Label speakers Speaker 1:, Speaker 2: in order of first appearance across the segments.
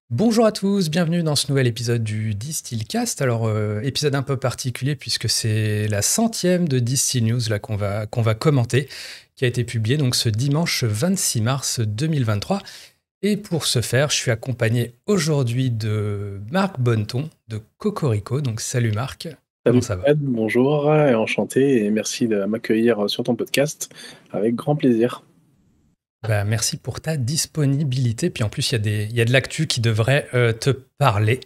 Speaker 1: Bonjour à tous, bienvenue dans ce nouvel épisode du Distillcast. Alors, épisode un peu particulier puisque c'est la 100e de Distill News là, qu'on va commenter, qui a été publiée donc ce dimanche 26 mars 2023. Et pour ce faire, je suis accompagné aujourd'hui de Marc Bonneton de Cocorico. Donc, salut Marc, comment
Speaker 2: Salut
Speaker 1: ça va?
Speaker 2: Fred, bonjour et enchanté et merci de m'accueillir sur ton podcast avec grand plaisir.
Speaker 1: Bah, merci pour ta disponibilité. Puis en plus, il y a de l'actu qui devrait te parler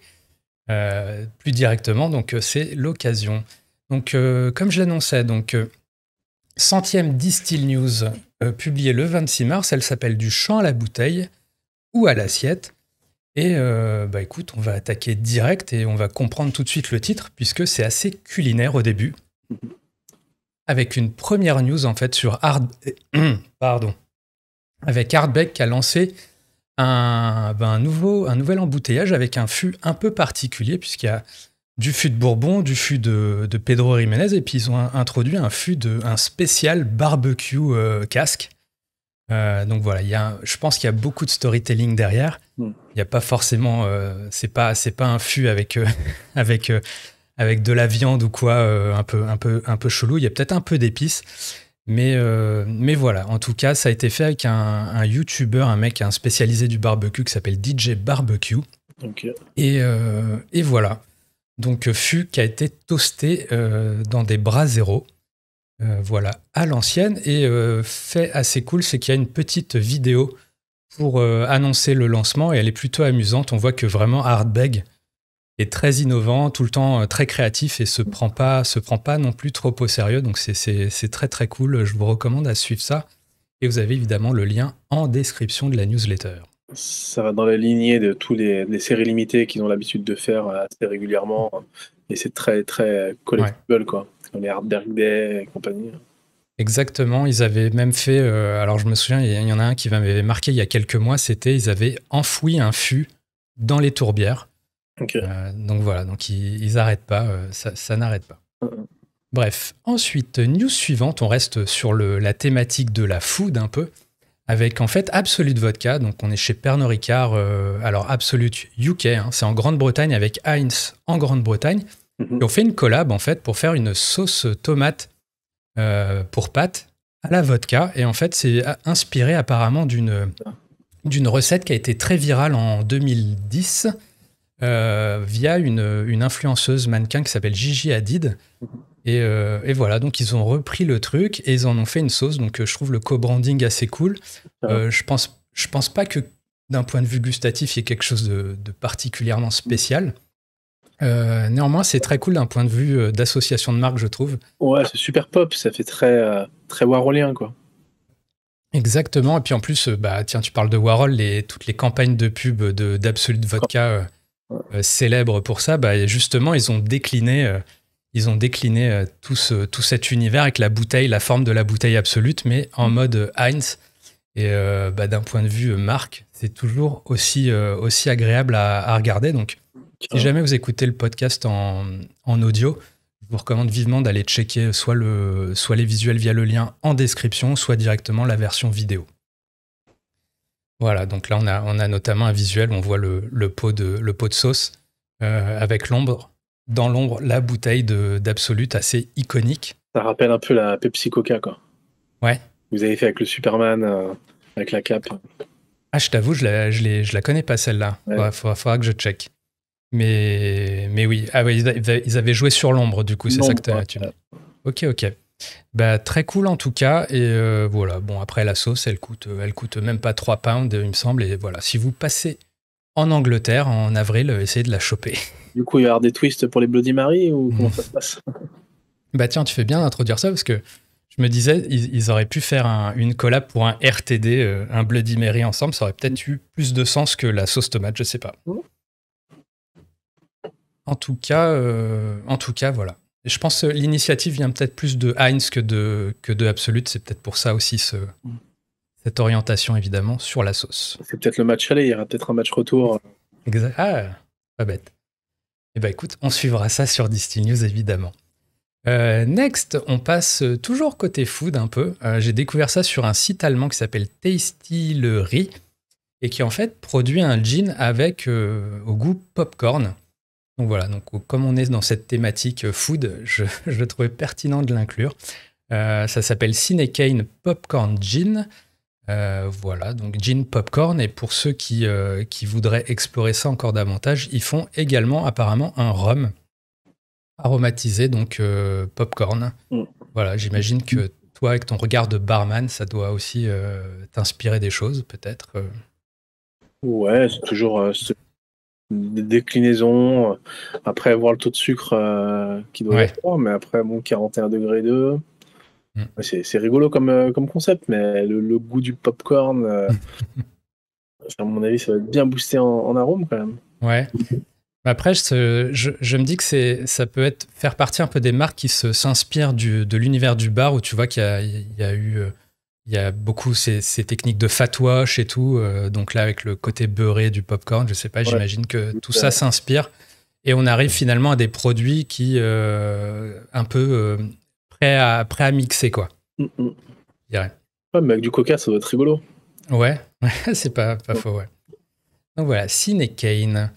Speaker 1: plus directement, donc c'est l'occasion. Donc, comme je l'annonçais, donc 100e Distill News publiée le 26 mars, elle s'appelle Du champ à la bouteille ou à l'assiette. Et bah écoute, on va attaquer direct et on va comprendre tout de suite le titre, puisque c'est assez culinaire au début, avec une première news en fait sur Pardon. Avec Ardbeg qui a lancé un nouvel embouteillage avec un fût un peu particulier, puisqu'il y a du fût de Bourbon, du fût de Pedro Ximénez, et puis ils ont introduit un spécial barbecue casque. Donc voilà, je pense qu'il y a beaucoup de storytelling derrière.
Speaker 2: Mm.
Speaker 1: Il n'y a pas forcément, c'est pas un fût avec avec avec de la viande ou quoi, un peu chelou. Il y a peut-être un peu d'épices. Mais voilà, en tout cas, ça a été fait avec un YouTuber, un spécialisé du barbecue qui s'appelle DJ Barbecue.
Speaker 2: Ok.
Speaker 1: Et voilà. Donc, fût qui a été toasté dans des braseros. Voilà, à l'ancienne. Et fait assez cool, c'est qu'il y a une petite vidéo pour annoncer le lancement et elle est plutôt amusante. On voit que vraiment Ardbeg est très innovant, tout le temps très créatif et se prend pas non plus trop au sérieux. Donc c'est très très cool. Je vous recommande à suivre ça. Et vous avez évidemment le lien en description de la newsletter.
Speaker 2: Ça va dans la lignée de tous les séries limitées qu'ils ont l'habitude de faire assez régulièrement et c'est très très
Speaker 1: Ouais,
Speaker 2: collectible quoi, comme les Hardberg Day et compagnie.
Speaker 1: exactement. Ils avaient même fait. Alors je me souviens, il y en a un qui m'avait marqué il y a quelques mois. C'était ils avaient enfoui un fût dans les tourbières.
Speaker 2: Ok.
Speaker 1: Donc voilà, donc ils arrêtent pas. Ça n'arrête pas.
Speaker 2: Mm.
Speaker 1: Bref, ensuite, news suivante, on reste sur la thématique de la food un peu, avec en fait Absolute Vodka, donc on est chez Pernod Ricard, alors Absolute UK, hein, c'est en Grande-Bretagne avec Heinz en Grande-Bretagne, et
Speaker 2: Mhm.
Speaker 1: on fait une collab en fait pour faire une sauce tomate pour pâtes à la vodka, et en fait c'est inspiré apparemment d'une recette qui a été très virale en 2010 via une influenceuse mannequin qui s'appelle Gigi Hadid. Et voilà, donc ils ont repris le truc et ils en ont fait une sauce. Donc je trouve le co-branding assez cool.
Speaker 2: Ah.
Speaker 1: Je pense pas que d'un point de vue gustatif, il y ait quelque chose de particulièrement spécial. Néanmoins, c'est très cool d'un point de vue d'association de marque, je trouve.
Speaker 2: Ouais, c'est super pop, ça fait très très warholien quoi.
Speaker 1: Exactement. Et puis en plus, bah tiens, tu parles de Warhol, toutes les campagnes de pub d'Absolute Vodka célèbres pour ça, bah justement, ils ont décliné tout cet univers avec la bouteille, la forme de la bouteille absolute, mais en mode Heinz. Et bah, d'un point de vue marque, c'est toujours aussi agréable à regarder. Donc, si
Speaker 2: Ah.
Speaker 1: jamais vous écoutez le podcast en audio, je vous recommande vivement d'aller checker soit les visuels via le lien en description, soit directement la version vidéo. Voilà, donc là, on a notamment un visuel où on voit le pot de sauce avec dans l'ombre, la bouteille d'Absolute assez iconique.
Speaker 2: Ça rappelle un peu la Pepsi Coca quoi.
Speaker 1: Ouais.
Speaker 2: Vous avez fait avec le Superman avec la cape.
Speaker 1: Ah, je t'avoue, je la connais pas celle-là.
Speaker 2: Ouais.
Speaker 1: Faudra que je check. Mais oui, ah ouais, ils avaient joué sur l'ombre, du coup, c'est ça
Speaker 2: Non,
Speaker 1: que tu me dis. Ok, ok. Bah, très cool en tout cas. Et voilà, bon, après la sauce, elle coûte même pas 3 pounds, il me semble. Et voilà, si vous passez en Angleterre en avril, essayez de la choper.
Speaker 2: Du coup, il va y avoir des twists pour les Bloody Mary ou comment ça se passe?
Speaker 1: Bah tiens, tu fais bien d'introduire ça parce que je me disais, ils auraient pu faire une collab pour un RTD, un Bloody Mary ensemble. Ça aurait peut-être eu plus de sens que la sauce tomate, je sais pas. En tout cas, voilà. Et je pense que l'initiative vient peut-être plus de Heinz que de Absolute. C'est peut-être pour ça aussi cette orientation, évidemment, sur la sauce.
Speaker 2: C'est peut-être le match aller, il y aura peut-être un match retour.
Speaker 1: Exact. Ah, pas bête. Eh ben écoute, on suivra ça sur Distill News, évidemment. Next, on passe toujours côté food un peu. J'ai découvert ça sur un site allemand qui s'appelle Tastylery. et qui en fait produit un gin avec au goût popcorn. Donc voilà, donc comme on est dans cette thématique food, je trouvais pertinent de l'inclure. Ça s'appelle Cinecane Popcorn Gin. Voilà, donc gin popcorn. Et pour ceux qui voudraient explorer ça encore davantage, ils font également apparemment un rhum aromatisé, donc popcorn. Voilà, j'imagine que toi, avec ton regard de barman, ça doit aussi t'inspirer des choses, peut-être.
Speaker 2: Ouais, c'est toujours des déclinaisons. Après, voir le taux de sucre qui doit y
Speaker 1: Ouais.
Speaker 2: avoir, mais après, bon, 41 degrés 2.
Speaker 1: Mm.
Speaker 2: Ouais, c'est rigolo comme concept, mais le goût du popcorn, à mon avis, ça va être bien boosté en arôme quand même.
Speaker 1: Ouais. Après, je me dis que ça peut faire partie un peu des marques qui s'inspirent de l'univers du bar, où tu vois il y a beaucoup ces techniques de fat wash et tout. Donc là, avec le côté beurré du popcorn, je sais pas,
Speaker 2: Ouais.
Speaker 1: j'imagine que tout ça s'inspire. Et on arrive finalement à des produits qui, un peu prêts à mixer, quoi,
Speaker 2: Mm, mm.
Speaker 1: je dirais.
Speaker 2: Ouais, mais avec du coca, ça doit être rigolo.
Speaker 1: Ouais, c'est pas faux, ouais. Donc voilà, Cinecane.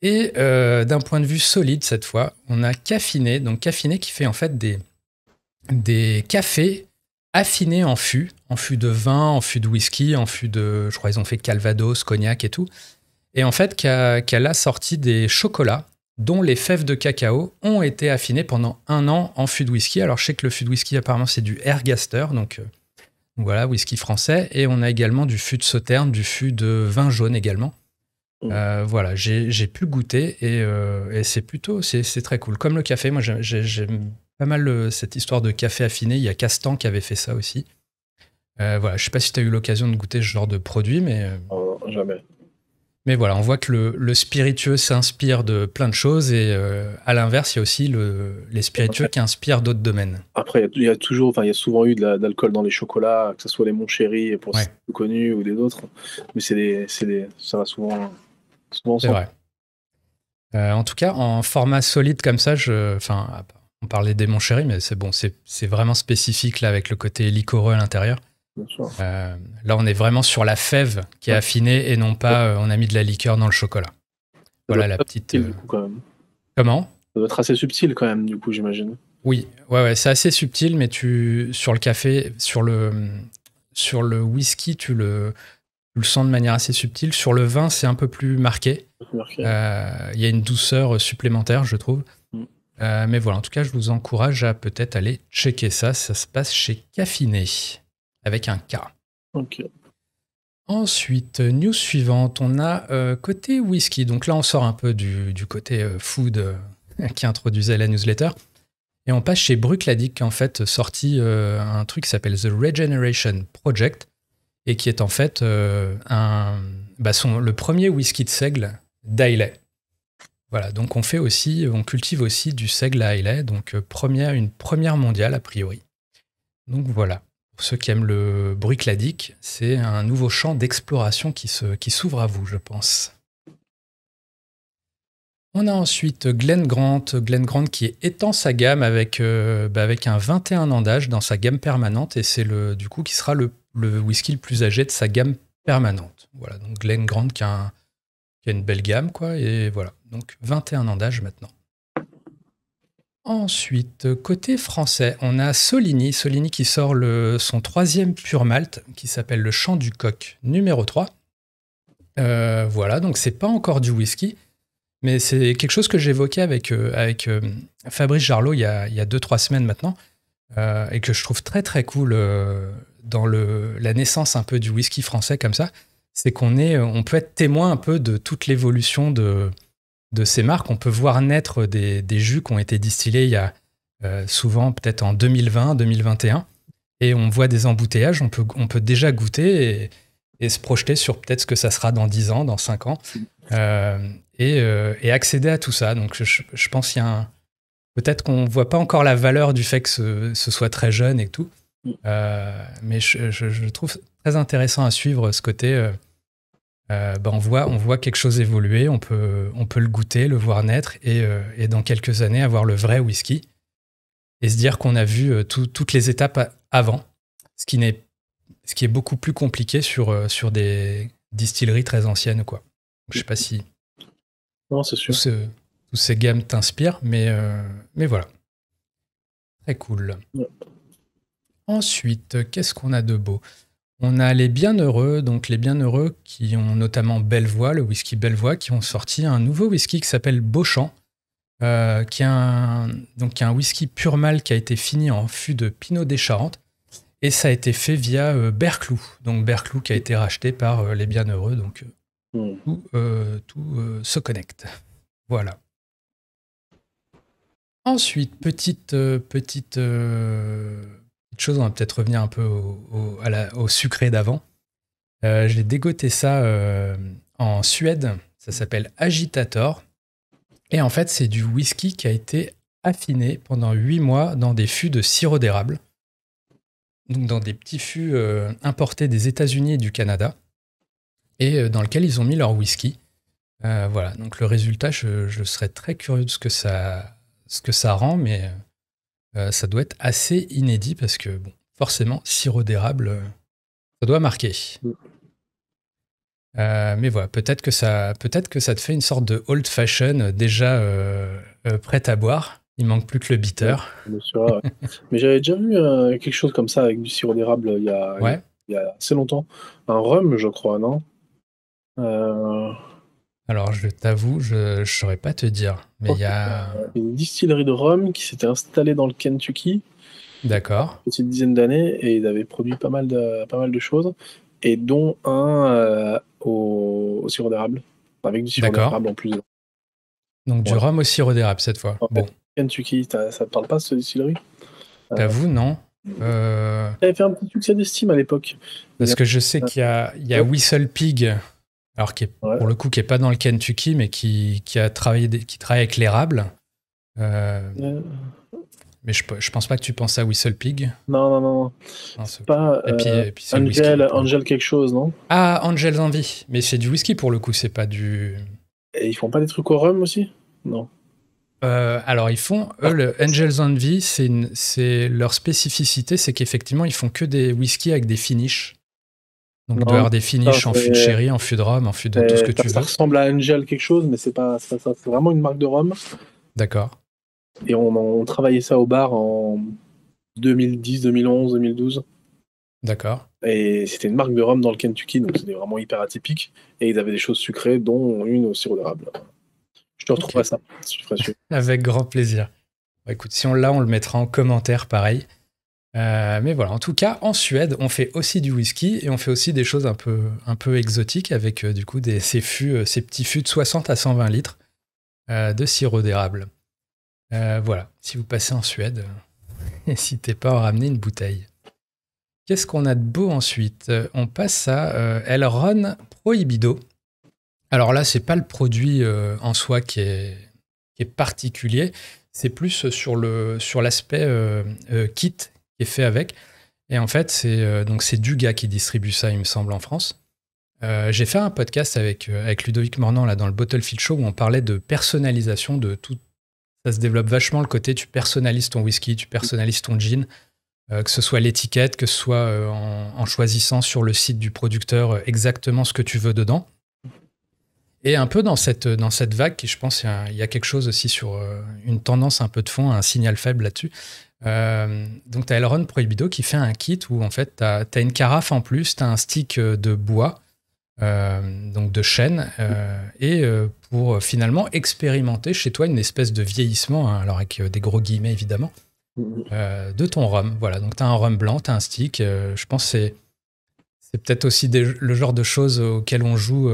Speaker 1: Et d'un point de vue solide, cette fois, on a Caffiné. Donc Caffiné qui fait en fait des cafés affinés en fût de vin, en fût de whisky, en fût de, je crois ils ont fait Calvados, cognac et tout. Et en fait, qu'elle a sorti des chocolats dont les fèves de cacao ont été affinées pendant 1 an en fût de whisky. Alors je sais que le fût de whisky apparemment c'est du Ergaster, donc voilà, whisky français. Et on a également du fût de Sauterne, du fût de vin jaune également. Voilà, j'ai pu goûter et c'est très cool. Comme le café, moi j'aime pas mal cette histoire de café affiné. Il y a Castan qui avait fait ça aussi. Voilà, je sais pas si tu as eu l'occasion de goûter ce genre de produit,
Speaker 2: Jamais.
Speaker 1: mais voilà, on voit que le spiritueux s'inspire de plein de choses et à l'inverse, il y a aussi les spiritueux qui inspirent d'autres domaines.
Speaker 2: Après, il y a souvent eu d'alcool dans les chocolats, que ce soit les Mon Chéri pour
Speaker 1: Ouais.
Speaker 2: ceux plus connus ou des autres. Mais ça va souvent
Speaker 1: C'est
Speaker 2: ensemble.
Speaker 1: vrai. En tout cas, en format solide comme ça, on parlait des Mon Chéri, mais c'est bon, c'est vraiment spécifique là avec le côté liquoreux à l'intérieur.
Speaker 2: Bien sûr.
Speaker 1: Là, on est vraiment sur la fève qui est affinée et non pas on a mis de la liqueur dans le chocolat. Voilà la petite.
Speaker 2: Subtil, du coup, quand même.
Speaker 1: Comment ?
Speaker 2: Ça doit être assez subtil quand même, du coup, j'imagine.
Speaker 1: Oui, ouais, c'est assez subtil, mais sur le café, sur le whisky, tu le sens de manière assez subtile. Sur le vin, c'est un peu plus marqué. Il y a une douceur supplémentaire, je trouve. Mais voilà, en tout cas, je vous encourage à peut-être aller checker ça. Ça se passe chez Caffiné, avec un K.
Speaker 2: Ok.
Speaker 1: Ensuite, news suivante, on a côté whisky. Donc là, on sort un peu du côté food qui introduisait la newsletter. Et on passe chez Bruichladdich qui a en fait sorti un truc qui s'appelle The Regeneration Project et qui est en fait le premier whisky de seigle d'Islay. Voilà, donc on cultive aussi du seigle à Islay, donc une première mondiale a priori. Donc voilà, pour ceux qui aiment le Bruichladdich, c'est un nouveau champ d'exploration qui s'ouvre à vous, je pense. On a ensuite Glen Grant qui étend sa gamme avec un 21 ans d'âge dans sa gamme permanente et c'est du coup qui sera le whisky le plus âgé de sa gamme permanente. Voilà, donc Glen Grant qui a une belle gamme, quoi, et voilà. Donc 21 ans d'âge maintenant. Ensuite, côté français, on a Soligny qui sort son 3e pur malt qui s'appelle le Chant du Coq numéro 3. Voilà, donc c'est pas encore du whisky. Mais c'est quelque chose que j'évoquais avec Fabrice Jarlot il y a 2-3 semaines maintenant, et que je trouve très très cool dans la naissance un peu du whisky français comme ça, c'est on peut être témoin un peu de toute l'évolution de ces marques. On peut voir naître des jus qui ont été distillés il y a souvent peut-être en 2020, 2021, et on voit des embouteillages, on peut déjà goûter et se projeter sur peut-être ce que ça sera dans 10 ans, dans 5 ans. Et accéder à tout ça. Donc je pense qu'il y a peut-être qu'on ne voit pas encore la valeur du fait que ce soit très jeune et tout. Mais je trouve très intéressant à suivre ce côté. On voit quelque chose évoluer, on peut le goûter, le voir naître et dans quelques années avoir le vrai whisky et se dire qu'on a vu toutes les étapes avant, ce qui est beaucoup plus compliqué sur des distillerie très ancienne, quoi. Je sais pas si
Speaker 2: Non, c'est sûr.
Speaker 1: tous ces gammes t'inspirent, mais voilà. Très cool.
Speaker 2: Ouais.
Speaker 1: Ensuite, qu'est-ce qu'on a de beau? On a les Bienheureux, donc les Bienheureux qui ont notamment Bellevoix, le whisky Bellevoix, qui ont sorti un nouveau whisky qui s'appelle Beauchamp, qui est un whisky pur mâle qui a été fini en fût de Pinot des Charentes, et ça a été fait via Berclou. Donc Berclou qui a été racheté par les Bienheureux, donc tout se connecte. Voilà. Ensuite, petite chose, on va peut-être revenir un peu au sucré d'avant. J'ai dégoté ça en Suède, ça s'appelle Agitator. Et en fait, c'est du whisky qui a été affiné pendant 8 mois dans des fûts de sirop d'érable. Donc dans des petits fûts importés des États-Unis et du Canada. Et dans lequel ils ont mis leur whisky. Voilà, donc le résultat, je serais très curieux de ce que ça rend, mais ça doit être assez inédit parce que, bon, forcément, sirop d'érable, ça doit marquer. Mais voilà, peut-être que ça te fait une sorte de old fashion déjà prête à boire. Il manque plus que le bitter.
Speaker 2: Bien sûr, ouais. Mais j'avais déjà vu quelque chose comme ça avec du sirop d'érable il y a assez longtemps. Un rhum, je crois, non?
Speaker 1: Alors, je t'avoue, je ne saurais pas te dire. Mais il y a
Speaker 2: une distillerie de rhum qui s'était installée dans le Kentucky.
Speaker 1: D'accord.
Speaker 2: Une petite dizaine d'années, et ils avaient produit pas mal de choses, et dont un au sirop d'érable, avec du sirop d'érable en plus.
Speaker 1: Donc du rhum au sirop d'érable cette fois. Bon.
Speaker 2: Kentucky, ça te parle pas, cette distillerie?
Speaker 1: T'avoue, non.
Speaker 2: Ça avait fait un petit succès d'estime à l'époque.
Speaker 1: Parce que je sais qu'il y a Whistle Pig, alors qui est, pour le coup qui est pas dans le Kentucky, mais qui travaille avec l'érable. Mais je pense pas que tu penses à Whistle Pig.
Speaker 2: Non. C'est pas
Speaker 1: et puis c'est
Speaker 2: Angel quelque chose, non?
Speaker 1: Ah, Angel's Envy. Mais c'est du whisky pour le coup, c'est pas du...
Speaker 2: Et ils font pas des trucs au rhum aussi? Non.
Speaker 1: Alors ils font, le Angel's Envy, c'est leur spécificité, c'est qu'effectivement ils font que des whiskies avec des finishes. Donc il doit y avoir des finishes en fût de sherry, en fût de rhum, en fût de tout ce que tu veux.
Speaker 2: Ça ressemble à Angel quelque chose, mais c'est pas ça. C'est vraiment une marque de rhum.
Speaker 1: D'accord.
Speaker 2: Et on travaillait ça au bar en 2010, 2011, 2012.
Speaker 1: D'accord.
Speaker 2: Et c'était une marque de rhum dans le Kentucky, donc c'était vraiment hyper atypique. Et ils avaient des choses sucrées, dont une au sirop d'érable. Je te retrouverai ça, je ferai sûr. Avec
Speaker 1: grand plaisir. Bah, écoute, si on l'a, on le mettra en commentaire, pareil. Mais voilà, en tout cas, en Suède, on fait aussi du whisky et on fait aussi des choses un peu exotiques avec du coup ces petits fûts de 60 à 120 litres de sirop d'érable. Voilà, si vous passez en Suède, n'hésitez pas à ramener une bouteille. Qu'est-ce qu'on a de beau ensuite? On passe à Elrond Prohibido. Alors là, c'est pas le produit en soi qui est particulier, c'est plus sur l'aspect kit qui est fait avec. Et en fait, c'est Duga qui distribue ça, il me semble, en France. J'ai fait un podcast avec Ludovic Mornan là, dans le Bottlefield Show où on parlait de personnalisation de tout. Ça se développe vachement le côté tu personnalises ton whisky, tu personnalises ton gin, que ce soit l'étiquette, que ce soit en choisissant sur le site du producteur exactement ce que tu veux dedans. Et un peu dans cette vague, je pense il y a quelque chose aussi sur une tendance un peu de fond, un signal faible là-dessus. Donc tu as Elrond Prohibido qui fait un kit où en fait tu as une carafe en plus, tu as un stick de bois, donc de chêne, et pour finalement expérimenter chez toi une espèce de vieillissement, hein, alors avec des gros guillemets évidemment, de ton rhum. Voilà, donc tu as un rhum blanc, tu as un stick, je pense que c'est peut-être aussi le genre de choses auxquelles on joue,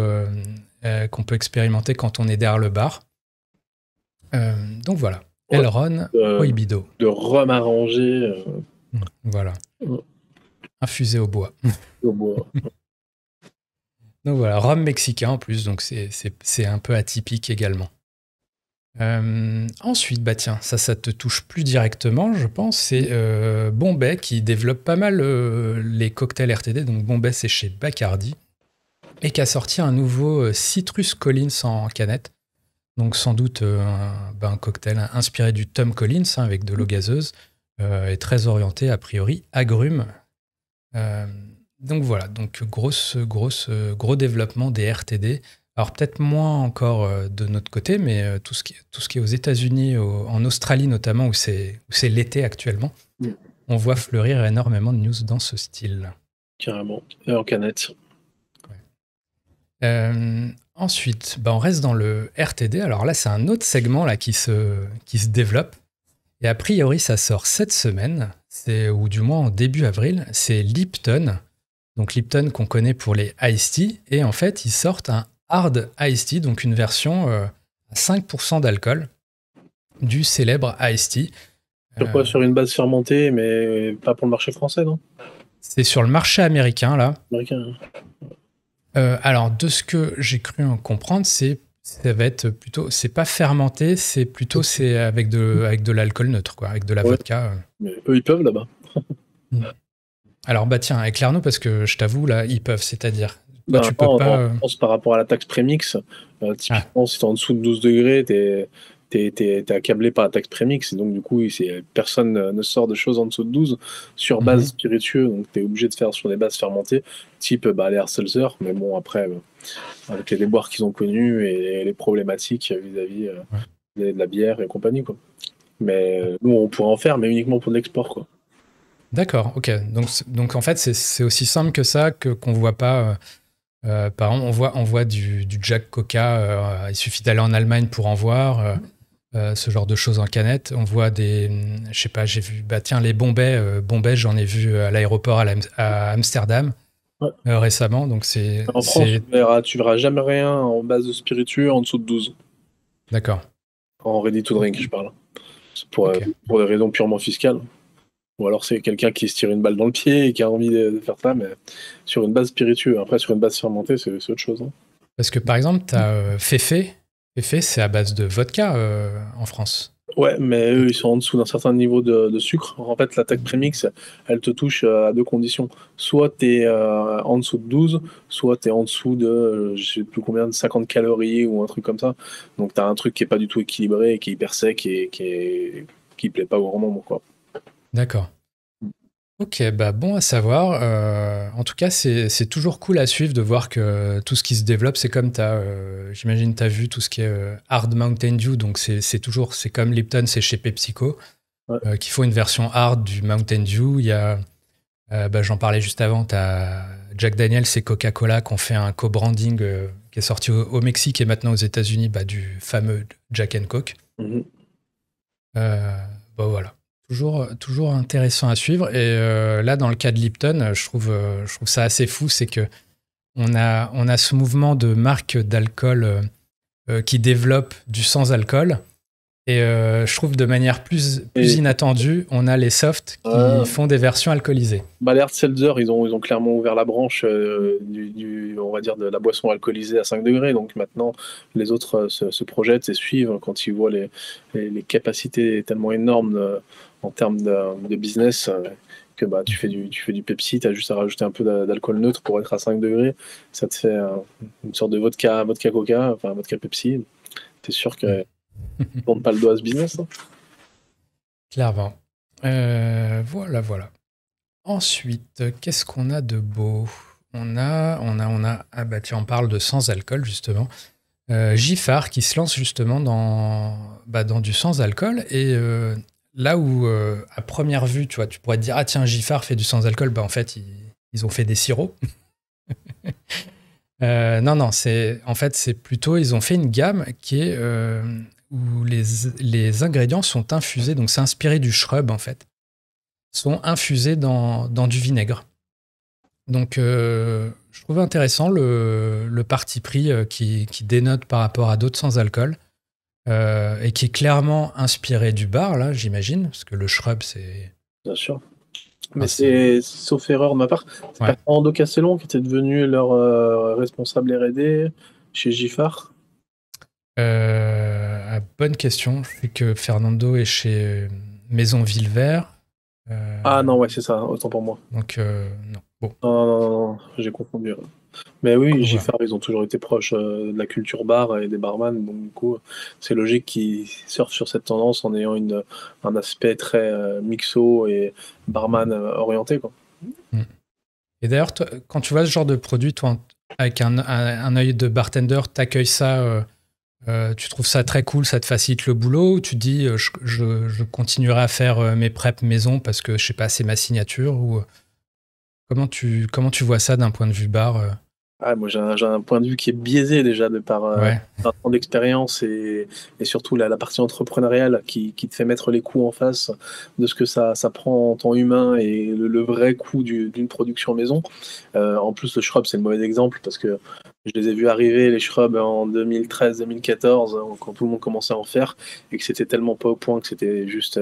Speaker 1: qu'on peut expérimenter quand on est derrière le bar. Donc voilà, Elrond Prohibido.
Speaker 2: De rhum arrangé.
Speaker 1: Voilà. Infusé au bois.
Speaker 2: Au bois.
Speaker 1: Donc voilà, rhum mexicain en plus, donc c'est un peu atypique également. Ensuite, bah tiens, ça te touche plus directement, je pense. C'est Bombay qui développe pas mal les cocktails RTD. Donc Bombay, c'est chez Bacardi. Et qui a sorti un nouveau Citrus Collins en canette. Donc sans doute un cocktail inspiré du Tom Collins, hein, avec de l'eau gazeuse, et très orienté a priori agrumes. donc voilà, donc gros développement des RTD. Alors peut-être moins encore de notre côté, mais tout ce qui est aux États-Unis, en Australie notamment, où c'est l'été actuellement,
Speaker 2: Mm.
Speaker 1: on voit fleurir énormément de news dans ce style.
Speaker 2: Carrément. Et en canette.
Speaker 1: Ensuite, on reste dans le RTD. Alors là, c'est un autre segment là, qui se développe. Et a priori, ça sort cette semaine, ou du moins en début avril. C'est Lipton. Donc Lipton qu'on connaît pour les Iced Tea. Et en fait, ils sortent un Hard Iced Tea, donc une version à 5% d'alcool du célèbre Iced Tea.
Speaker 2: Sur quoi? Sur une base fermentée, mais pas pour le marché français, non?
Speaker 1: C'est sur le marché américain, là.
Speaker 2: Américain.
Speaker 1: Alors, de ce que j'ai cru en comprendre, ça va être plutôt, c'est pas fermenté, c'est plutôt avec de l'alcool neutre, quoi, avec de la vodka.
Speaker 2: Mais eux, ils peuvent là-bas.
Speaker 1: Alors, tiens, éclaire-nous, parce que je t'avoue, là, ils peuvent, c'est-à-dire. Toi, tu peux
Speaker 2: Non,
Speaker 1: pas.
Speaker 2: je pense par rapport à la taxe prémix, typiquement, si t'es en dessous de 12 degrés, t'es accablé par la taxe prémix. Et donc, du coup, personne ne sort de choses en dessous de 12 sur base spiritueux. Donc, t'es obligé de faire sur des bases fermentées, type les hard seltzer. Mais bon, après, avec les déboires qu'ils ont connus et les problématiques vis-à-vis de la bière et compagnie, quoi. Mais nous, on pourrait en faire, mais uniquement pour de l'export, quoi.
Speaker 1: D'accord, ok. Donc en fait, c'est aussi simple que ça, qu'on voit pas. Par exemple, on voit du Jack Coca. Il suffit d'aller en Allemagne pour en voir. Ce genre de choses en canette. On voit je sais pas, j'ai vu, tiens, les Bombay, j'en ai vu à l'aéroport à Amsterdam récemment. Donc
Speaker 2: En France, tu verras jamais rien en base de spiritueux en dessous de 12.
Speaker 1: D'accord.
Speaker 2: En ready to drink, je parle. C'est pour des raisons purement fiscales. Ou alors c'est quelqu'un qui se tire une balle dans le pied et qui a envie de faire ça, mais sur une base spiritueux. Après, sur une base fermentée, c'est autre chose. Hein.
Speaker 1: Parce que par exemple, tu as Féfé. Féfé, c'est à base de vodka en France.
Speaker 2: Ouais, mais eux, ils sont en dessous d'un certain niveau de sucre. En fait, la taxe prémix, elle te touche à deux conditions. Soit tu es en dessous de 12, soit tu es en dessous de, je sais plus combien, de 50 calories ou un truc comme ça. Donc tu as un truc qui est pas du tout équilibré, qui est hyper sec et qui plaît pas au grand nombre, quoi.
Speaker 1: D'accord. Ok, bon à savoir. En tout cas, c'est toujours cool à suivre de voir que tout ce qui se développe, c'est comme j'imagine, tu as vu tout ce qui est Hard Mountain Dew, donc c'est comme Lipton, c'est chez PepsiCo, qui font une version hard du Mountain Dew. Il y a, j'en parlais juste avant, tu as Jack Daniels et Coca-Cola qui ont fait un co-branding qui est sorti au Mexique et maintenant aux États-Unis du fameux Jack and Coke. Voilà. Toujours intéressant à suivre. Et là, dans le cas de Lipton, je trouve ça assez fou, c'est que on a ce mouvement de marques d'alcool qui développe du sans-alcool. Et je trouve de manière plus inattendue, on a les softs qui font des versions alcoolisées.
Speaker 2: Les hard seltzer, ils ont clairement ouvert la branche on va dire de la boisson alcoolisée à 5 degrés. Donc maintenant, les autres se projettent et suivent quand ils voient les capacités tellement énormes en termes de business que tu fais du Pepsi, tu as juste à rajouter un peu d'alcool neutre pour être à 5 degrés. Ça te fait une sorte de vodka Coca, enfin vodka Pepsi. T'es sûr que ne tourne pas le dos à ce business, hein.
Speaker 1: Clairement. Voilà. Ensuite, qu'est-ce qu'on a de beau? On a. Tiens, on parle de sans-alcool, justement. Giffard qui se lance justement dans du sans-alcool. Et là où, à première vue, tu vois, tu pourrais te dire, ah tiens, Giffard fait du sans-alcool, en fait, ils ont fait des sirops. Non, c'est plutôt, ils ont fait une gamme qui est où les ingrédients sont infusés, donc c'est inspiré du shrub en fait, sont infusés dans du vinaigre. Donc je trouve intéressant le parti pris qui dénote par rapport à d'autres sans alcool et qui est clairement inspiré du bar, là, j'imagine, parce que le shrub, c'est...
Speaker 2: Bien sûr. Mais c'est, sauf erreur de ma part, c'est pas Fernando Castellon qui était devenu leur responsable R&D chez Giffard.
Speaker 1: Bonne question. Je sais que Fernando est chez Maison Villevert.
Speaker 2: Ah non, ouais, c'est ça, autant pour moi.
Speaker 1: Donc, non. Bon.
Speaker 2: Non, j'ai confondu. Mais oui, Giffard, ils ont toujours été proches de la culture bar et des barman, donc du coup, c'est logique qu'ils surfent sur cette tendance en ayant un aspect très mixo et barman orienté, quoi.
Speaker 1: Et d'ailleurs, quand tu vois ce genre de produit, toi, avec un œil de bartender, t'accueilles ça, tu trouves ça très cool, ça te facilite le boulot, ou tu te dis, je continuerai à faire mes preps maison parce que, je sais pas, c'est ma signature, ou comment tu vois ça d'un point de vue bar
Speaker 2: Ah, moi, j'ai un point de vue qui est biaisé déjà de par,
Speaker 1: Ouais.
Speaker 2: 20 ans d'expérience et surtout la partie entrepreneuriale qui te fait mettre les coûts en face de ce que ça prend en temps humain et le vrai coût d'une production maison. En plus, le shrub, c'est le mauvais exemple parce que je les ai vus arriver, les shrubs, en 2013-2014, quand tout le monde commençait à en faire et que c'était tellement pas au point que c'était juste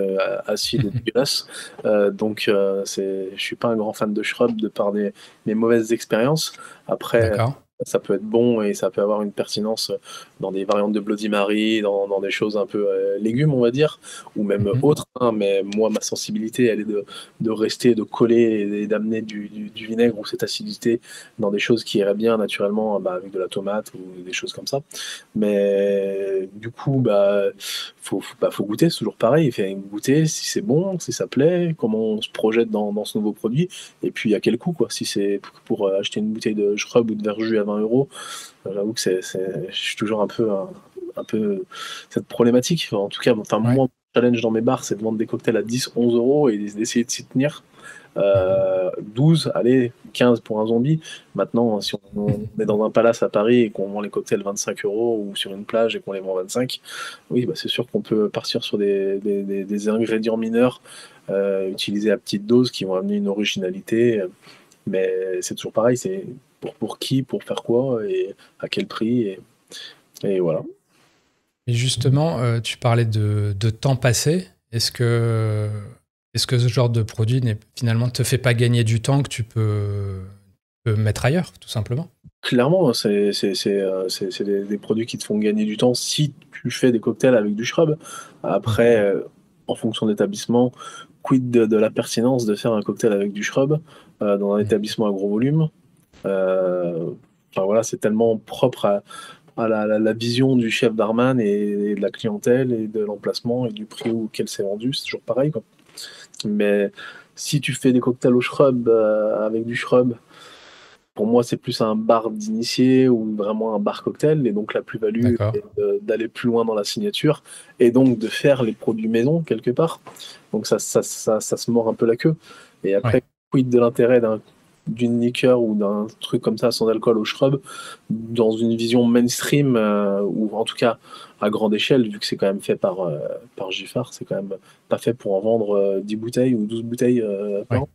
Speaker 2: acide et dégueulasse. Je suis pas un grand fan de shrub de par mes mauvaises expériences. Après,
Speaker 1: D'accord.
Speaker 2: ça peut être bon et ça peut avoir une pertinence dans des variantes de Bloody Mary, dans des choses un peu légumes, on va dire, ou même
Speaker 1: Mhm.
Speaker 2: autres, hein. Mais moi, ma sensibilité, elle est de rester, de coller et d'amener du vinaigre ou cette acidité dans des choses qui iraient bien naturellement, bah, avec de la tomate ou des choses comme ça. Mais du coup, bah, faut goûter, c'est toujours pareil. Il faut goûter si c'est bon, si ça plaît, comment on se projette dans ce nouveau produit. Et puis à quel coût, quoi. Si c'est pour acheter une bouteille de shrub ou de verjus à 20 euros, j'avoue que je suis toujours un peu cette problématique. En tout cas, enfin,
Speaker 1: Ouais.
Speaker 2: moi, mon challenge dans mes bars, c'est de vendre des cocktails à 10, 11 euros et d'essayer de s'y tenir. 12, allez, 15 pour un zombie. Maintenant, si on est dans un palace à Paris et qu'on vend les cocktails 25 euros ou sur une plage et qu'on les vend 25, oui, bah, c'est sûr qu'on peut partir sur des ingrédients mineurs utilisés à petite dose qui vont amener une originalité. Mais c'est toujours pareil, c'est pour qui, pour faire quoi et à quel prix. Et voilà.
Speaker 1: Et justement, tu parlais de temps passé. Est-ce que ce genre de produit finalement te fait pas gagner du temps que tu peux mettre ailleurs, tout simplement?
Speaker 2: Clairement, c'est des produits qui te font gagner du temps si tu fais des cocktails avec du shrub.
Speaker 1: Mhm.
Speaker 2: Après, en fonction de l'établissement, quid de la pertinence de faire un cocktail avec du shrub dans un
Speaker 1: Mhm.
Speaker 2: établissement à gros volume. Euh, enfin voilà, c'est tellement propre à la vision du chef barman et de la clientèle et de l'emplacement et du prix auquel c'est vendu, c'est toujours pareil, quoi. Mais si tu fais des cocktails au shrub avec du shrub, pour moi, c'est plus un bar d'initié ou vraiment un bar cocktail. Et donc, la plus-value
Speaker 1: D'accord.
Speaker 2: est d'aller plus loin dans la signature et donc de faire les produits maison quelque part. Donc, ça se mord un peu la queue. Et
Speaker 1: Ouais.
Speaker 2: après, quid de l'intérêt d'une liqueur ou d'un truc comme ça sans alcool au shrub dans une vision mainstream ou en tout cas à grande échelle, vu que c'est quand même fait par Giffard, c'est quand même pas fait pour en vendre 10 bouteilles ou 12 bouteilles par
Speaker 1: Ouais.
Speaker 2: an.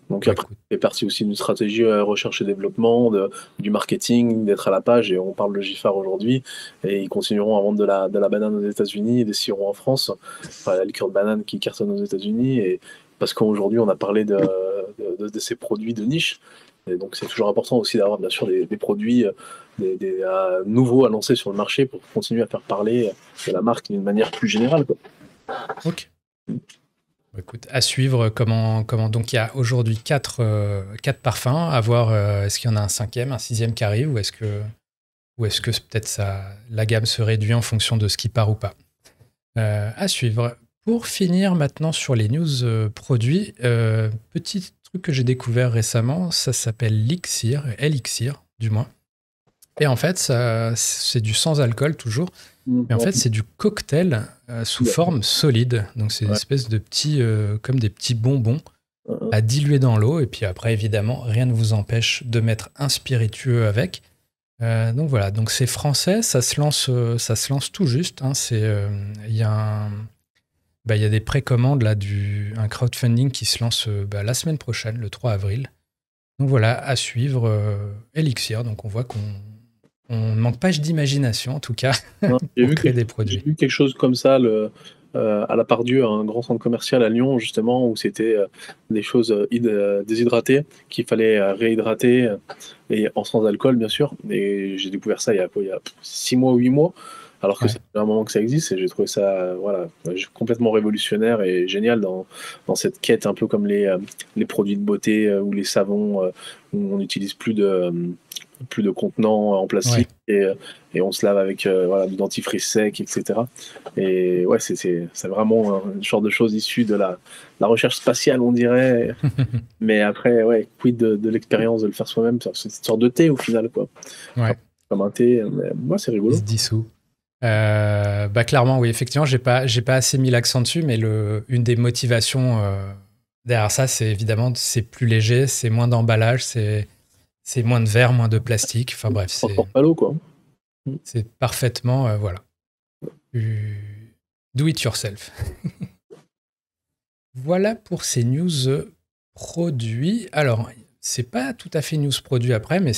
Speaker 2: Donc
Speaker 1: Bah
Speaker 2: après,
Speaker 1: écoute.
Speaker 2: c'est parti aussi d'une stratégie recherche et développement, du marketing, d'être à la page. Et on parle de Giffard aujourd'hui. Et ils continueront à vendre de la banane aux États-Unis et des sirops en France. Enfin, la liqueur de banane qui cartonne aux États-Unis. Et parce qu'aujourd'hui, on a parlé de ces produits de niche. Et donc, c'est toujours important aussi d'avoir, bien sûr, des produits nouveaux à lancer sur le marché pour continuer à faire parler de la marque d'une manière plus générale, quoi.
Speaker 1: Ok. Bah, écoute, à suivre comment. Donc il y a aujourd'hui quatre parfums. À voir, est-ce qu'il y en a un cinquième, un sixième qui arrive, ou est-ce que peut-être la gamme se réduit en fonction de ce qui part ou pas. À suivre. Pour finir maintenant sur les news produits, petit truc que j'ai découvert récemment, ça s'appelle Elixir du moins. Et en fait, c'est du sans alcool toujours. Mais en fait, c'est du cocktail sous forme solide. Donc, c'est une
Speaker 2: Ouais.
Speaker 1: espèce de petits, comme des petits bonbons à diluer dans l'eau. Et puis après, évidemment, rien ne vous empêche de mettre un spiritueux avec. Donc voilà, donc c'est français, ça se lance tout juste, hein. Il y a il y a des précommandes là, un crowdfunding qui se lance la semaine prochaine, le 3 avril. Donc voilà, à suivre, Elixir. Donc on voit qu'on ne manque pas d'imagination en tout cas
Speaker 2: Non,
Speaker 1: pour créer des
Speaker 2: j'ai
Speaker 1: produits.
Speaker 2: vu quelque chose comme ça à la Part-Dieu, un grand centre commercial à Lyon, justement, où c'était des choses déshydratées qu'il fallait réhydrater et en sans alcool, bien sûr. Et j'ai découvert ça il y a quoi, il y a 6 mois ou 8 mois, alors que
Speaker 1: Ouais.
Speaker 2: ça fait un moment que ça existe. Et j'ai trouvé ça voilà, complètement révolutionnaire et génial dans cette quête, un peu comme les produits de beauté ou les savons, où on n'utilise plus plus de contenants en
Speaker 1: Ouais.
Speaker 2: plastique et on se lave avec voilà, du dentifrice sec, etc. Et ouais, c'est vraiment une sorte de chose issue de la recherche spatiale, on dirait. Mais après, ouais, quid de l'expérience de le faire soi-même? C'est une sorte de thé au final, quoi. Enfin,
Speaker 1: Ouais,
Speaker 2: comme un thé, mais moi, c'est
Speaker 1: il
Speaker 2: rigolo.
Speaker 1: se dissout. Bah clairement, oui, effectivement, j'ai pas assez mis l'accent dessus, mais une des motivations derrière ça, c'est évidemment, c'est plus léger, c'est moins d'emballage, c'est moins de verre, moins de plastique. Enfin bref,
Speaker 2: Transport pas l'eau, quoi. Mm.
Speaker 1: c'est parfaitement, voilà, do it yourself. Voilà pour ces news produits. Alors, c'est pas tout à fait news produits après, mais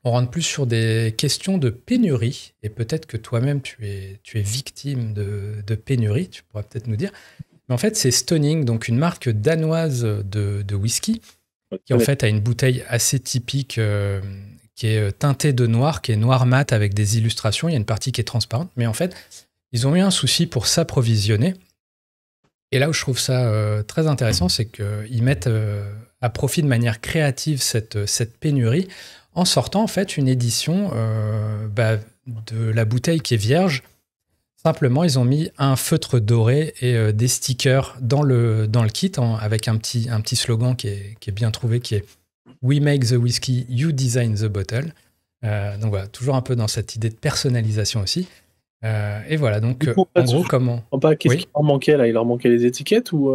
Speaker 1: on rentre plus sur des questions de pénurie. Et peut-être que toi-même, tu es victime de pénurie, tu pourras peut-être nous dire. Mais en fait, c'est Stoning, donc une marque danoise de whisky, qui en
Speaker 2: Ouais.
Speaker 1: fait a une bouteille assez typique qui est teintée de noir, qui est noir mat avec des illustrations. Il y a une partie qui est transparente. Mais en fait, ils ont eu un souci pour s'approvisionner. Et là où je trouve ça très intéressant, c'est qu'ils mettent à profit de manière créative cette pénurie en sortant en fait une édition de la bouteille qui est vierge. Simplement, ils ont mis un feutre doré et des stickers dans le kit avec un petit slogan qui est bien trouvé, qui est We make the whiskey, you design the bottle. Donc voilà, toujours un peu dans cette idée de personnalisation aussi. Et voilà, donc
Speaker 2: Du coup,
Speaker 1: en gros, comment...
Speaker 2: comprends pas, qu'est-ce
Speaker 1: Oui.
Speaker 2: qui leur manquait là? Il leur manquait les étiquettes ou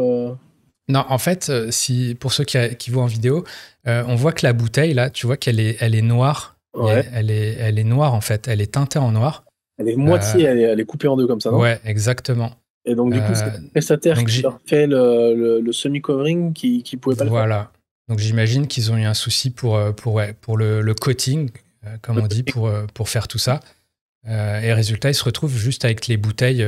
Speaker 1: Non, en fait, si, pour ceux qui voient en vidéo, on voit que la bouteille, là, tu vois elle est noire.
Speaker 2: Ouais.
Speaker 1: Elle est noire, en fait. Elle est teintée en noir.
Speaker 2: Elle est
Speaker 1: Euh,
Speaker 2: moitié, elle est coupée en deux comme ça, non?
Speaker 1: ouais, exactement.
Speaker 2: Et donc du coup, c'est
Speaker 1: Euh,
Speaker 2: le prestataire
Speaker 1: donc,
Speaker 2: qui leur fait le semi-covering qui pouvait pas le faire.
Speaker 1: voilà. Donc, j'imagine qu'ils ont eu un souci pour le coating, comme on dit, pour faire tout ça. Et résultat, ils se retrouvent juste avec les bouteilles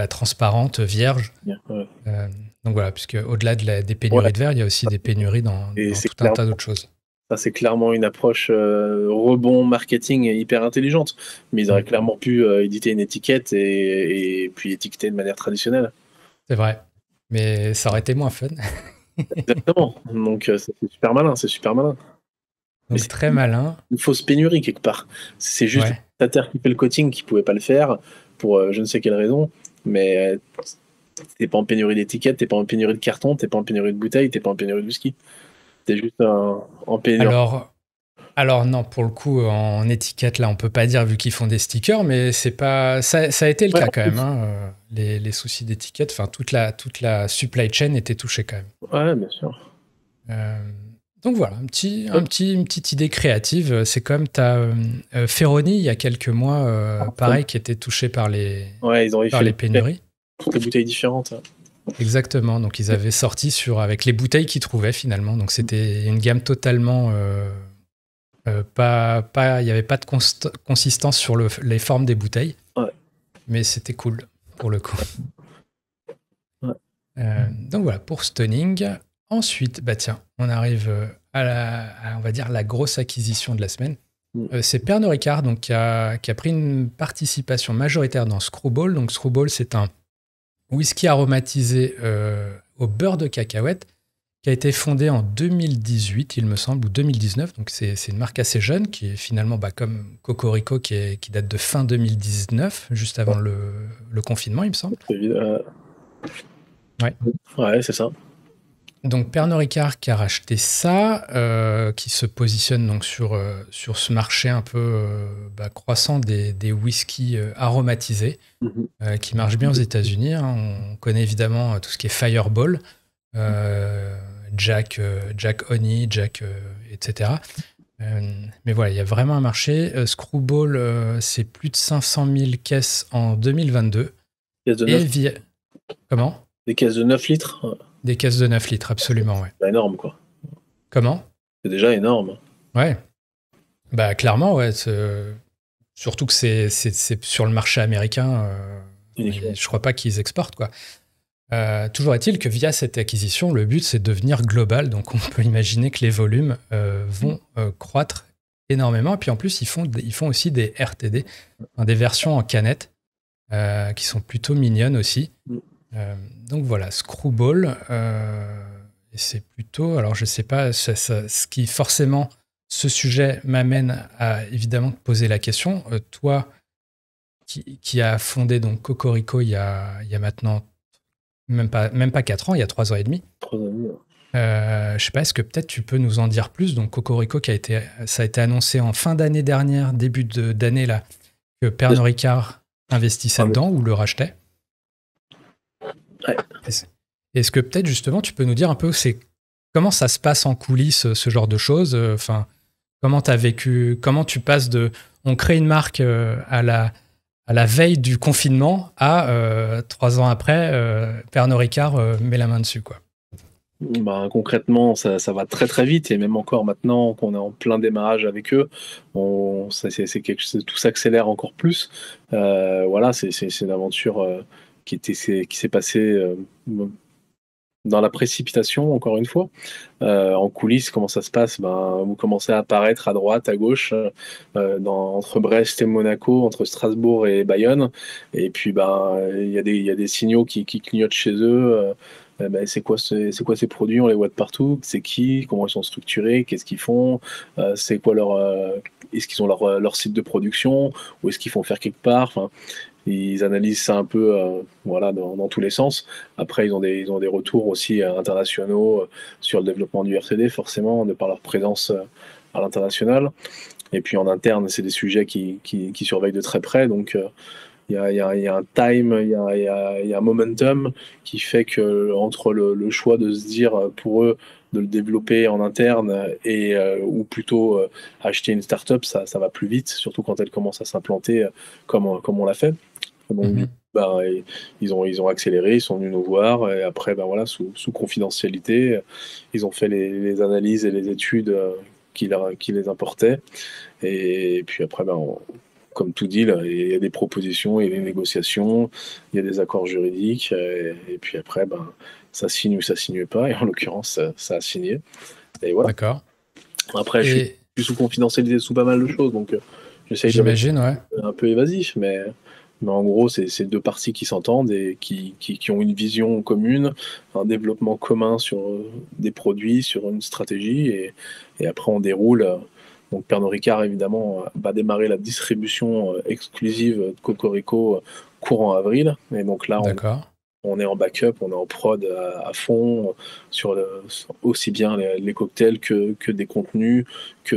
Speaker 1: transparentes, vierges.
Speaker 2: Ouais.
Speaker 1: Euh, donc voilà, puisque au-delà des
Speaker 2: Ouais.
Speaker 1: pénuries de verre, il y a aussi des pénuries
Speaker 2: Et
Speaker 1: dans
Speaker 2: c'est
Speaker 1: tout un
Speaker 2: clair,
Speaker 1: tas d'autres choses.
Speaker 2: ça c'est clairement une approche rebond marketing hyper intelligente. Mais ils
Speaker 1: Mm.
Speaker 2: auraient clairement pu éditer une étiquette et puis étiqueter de manière traditionnelle.
Speaker 1: C'est vrai. Mais ça aurait été moins fun.
Speaker 2: Exactement. Donc c'est super malin, c'est super malin. Mais
Speaker 1: Donc
Speaker 2: c'est
Speaker 1: très malin.
Speaker 2: une fausse pénurie quelque part. C'est juste le
Speaker 1: Ouais.
Speaker 2: prestataire qui fait le coating qui pouvait pas le faire pour je ne sais quelle raison. Mais t'es pas en pénurie d'étiquette, t'es pas en pénurie de carton, t'es pas en pénurie de bouteilles, t'es pas en pénurie de whisky. T'es juste en pénurie.
Speaker 1: Alors, alors non, pour le coup, en étiquette, là, on peut pas dire vu qu'ils font des stickers, mais c'est pas. Ça a été le
Speaker 2: Ouais,
Speaker 1: cas
Speaker 2: en
Speaker 1: quand
Speaker 2: plus.
Speaker 1: même. Hein. Les soucis d'étiquette, enfin toute la supply chain était touchée quand même.
Speaker 2: Ouais, bien sûr.
Speaker 1: Euh, donc voilà,
Speaker 2: Ouais,
Speaker 1: une petite idée créative. C'est comme t'as Ferroni il y a quelques mois, pareil, qui était touché
Speaker 2: ouais, ils ont
Speaker 1: par
Speaker 2: fait
Speaker 1: les pénuries.
Speaker 2: toutes les bouteilles différentes.
Speaker 1: Exactement. Donc ils avaient sorti avec les bouteilles qu'ils trouvaient finalement. Donc c'était une gamme totalement il n'y avait pas de consistance sur les formes des bouteilles,
Speaker 2: Ouais,
Speaker 1: mais c'était cool pour le coup.
Speaker 2: ouais.
Speaker 1: Donc voilà pour Stoning. Ensuite, bah tiens, on arrive on va dire la grosse acquisition de la semaine.
Speaker 2: Mm.
Speaker 1: C'est Pernod Ricard donc qui a pris une participation majoritaire dans Screwball. Donc Screwball, c'est un whisky aromatisé au beurre de cacahuète qui a été fondé en 2018, il me semble, ou 2019. Donc c'est une marque assez jeune qui est finalement comme Cocorico qui date de fin 2019, juste avant le confinement, il me semble. Ouais.
Speaker 2: Ouais, c'est ça.
Speaker 1: Donc Pernod Ricard qui a racheté ça, qui se positionne donc sur ce marché un peu croissant des whiskies aromatisés,
Speaker 2: Mhm.
Speaker 1: qui marche bien aux États-Unis. Hein. On connaît évidemment tout ce qui est Fireball, Jack Honey, etc. Mais voilà, il y a vraiment un marché. Screwball, c'est plus de 500 000 caisses en 2022.
Speaker 2: Caisse de
Speaker 1: Et
Speaker 2: 9,
Speaker 1: Comment?
Speaker 2: des caisses de 9 litres,
Speaker 1: Des caisses de 9 litres, absolument, ouais.
Speaker 2: c'est énorme, quoi.
Speaker 1: Comment?
Speaker 2: C'est déjà énorme.
Speaker 1: Ouais. Bah, clairement, ouais. Surtout que c'est sur le marché américain.
Speaker 2: Uniquement.
Speaker 1: Je crois pas qu'ils exportent, quoi. Toujours est-il que via cette acquisition, le but c'est de devenir global, donc on peut imaginer que les volumes vont croître énormément. Et puis en plus, ils font aussi des RTD, hein, des versions en canette, qui sont plutôt mignonnes aussi.
Speaker 2: Mm.
Speaker 1: Donc voilà, Screwball, et c'est plutôt, alors je sais pas, ce qui forcément ce sujet m'amène à évidemment te poser la question. Toi, qui a fondé donc Cocorico il y a maintenant même pas 4 ans, il y a 3 ans et demi.
Speaker 2: 3 années.
Speaker 1: Je sais pas, est-ce que peut-être tu peux nous en dire plus? Donc Cocorico, ça a été annoncé en fin d'année dernière, début d'année là, que Pernod Ricard investissait dedans ou le rachetait.
Speaker 2: Ouais.
Speaker 1: Est-ce que peut-être justement tu peux nous dire un peu comment ça se passe en coulisses, ce genre de choses? Enfin, comment tu as vécu, comment tu passes on crée une marque à la veille du confinement à 3 ans après, Pernod Ricard met la main dessus, quoi.
Speaker 2: Ben, concrètement, ça va très très vite et même encore maintenant qu'on est en plein démarrage avec eux, tout s'accélère encore plus. Voilà, c'est une aventure qui s'est passée dans la précipitation, encore une fois. En coulisses, comment ça se passe? Ben, vous commencez à apparaître à droite, à gauche, entre Brest et Monaco, entre Strasbourg et Bayonne. Et puis, ben, il y a des signaux qui clignotent chez eux. Ben, c'est quoi ces produits? On les voit de partout. C'est qui? Comment ils sont structurés? Qu'est-ce qu'ils font? C'est quoi est-ce qu'ils ont leur site de production? Ou est-ce qu'ils font faire quelque part? Enfin, ils analysent ça un peu voilà, dans tous les sens. Après, ils ont des retours aussi internationaux sur le développement du RTD, forcément, de par leur présence à l'international. Et puis en interne, c'est des sujets qui surveillent de très près. Donc, il y a un time, il y a un momentum qui fait que entre le choix de se dire pour eux de le développer en interne ou plutôt acheter une start-up, ça va plus vite, surtout quand elle commence à s'implanter comme on l'a fait. Donc,
Speaker 1: Mhm.
Speaker 2: ben, ils ont accéléré, ils sont venus nous voir, et après, ben, voilà, sous confidentialité, ils ont fait les analyses et les études qui les importaient. Et puis après, ben, comme tout deal, il y a des propositions, il y a des négociations, il y a des accords juridiques, et puis après, ben, ça signe ou ça signe pas, et en l'occurrence, ça a signé. Et voilà.
Speaker 1: D'accord.
Speaker 2: Après, je suis sous confidentialité sous pas mal de choses, donc j'essaye de rester
Speaker 1: J'imagine, ouais.
Speaker 2: un peu évasif, mais en gros, c'est deux parties qui s'entendent et qui ont une vision commune, un développement commun sur des produits, sur une stratégie, et après on déroule. Donc Pernod Ricard, évidemment, va démarrer la distribution exclusive de Cocorico courant avril. Et donc là,
Speaker 1: D'accord.
Speaker 2: on est en backup, on est en prod à fond sur aussi bien les cocktails que des contenus, que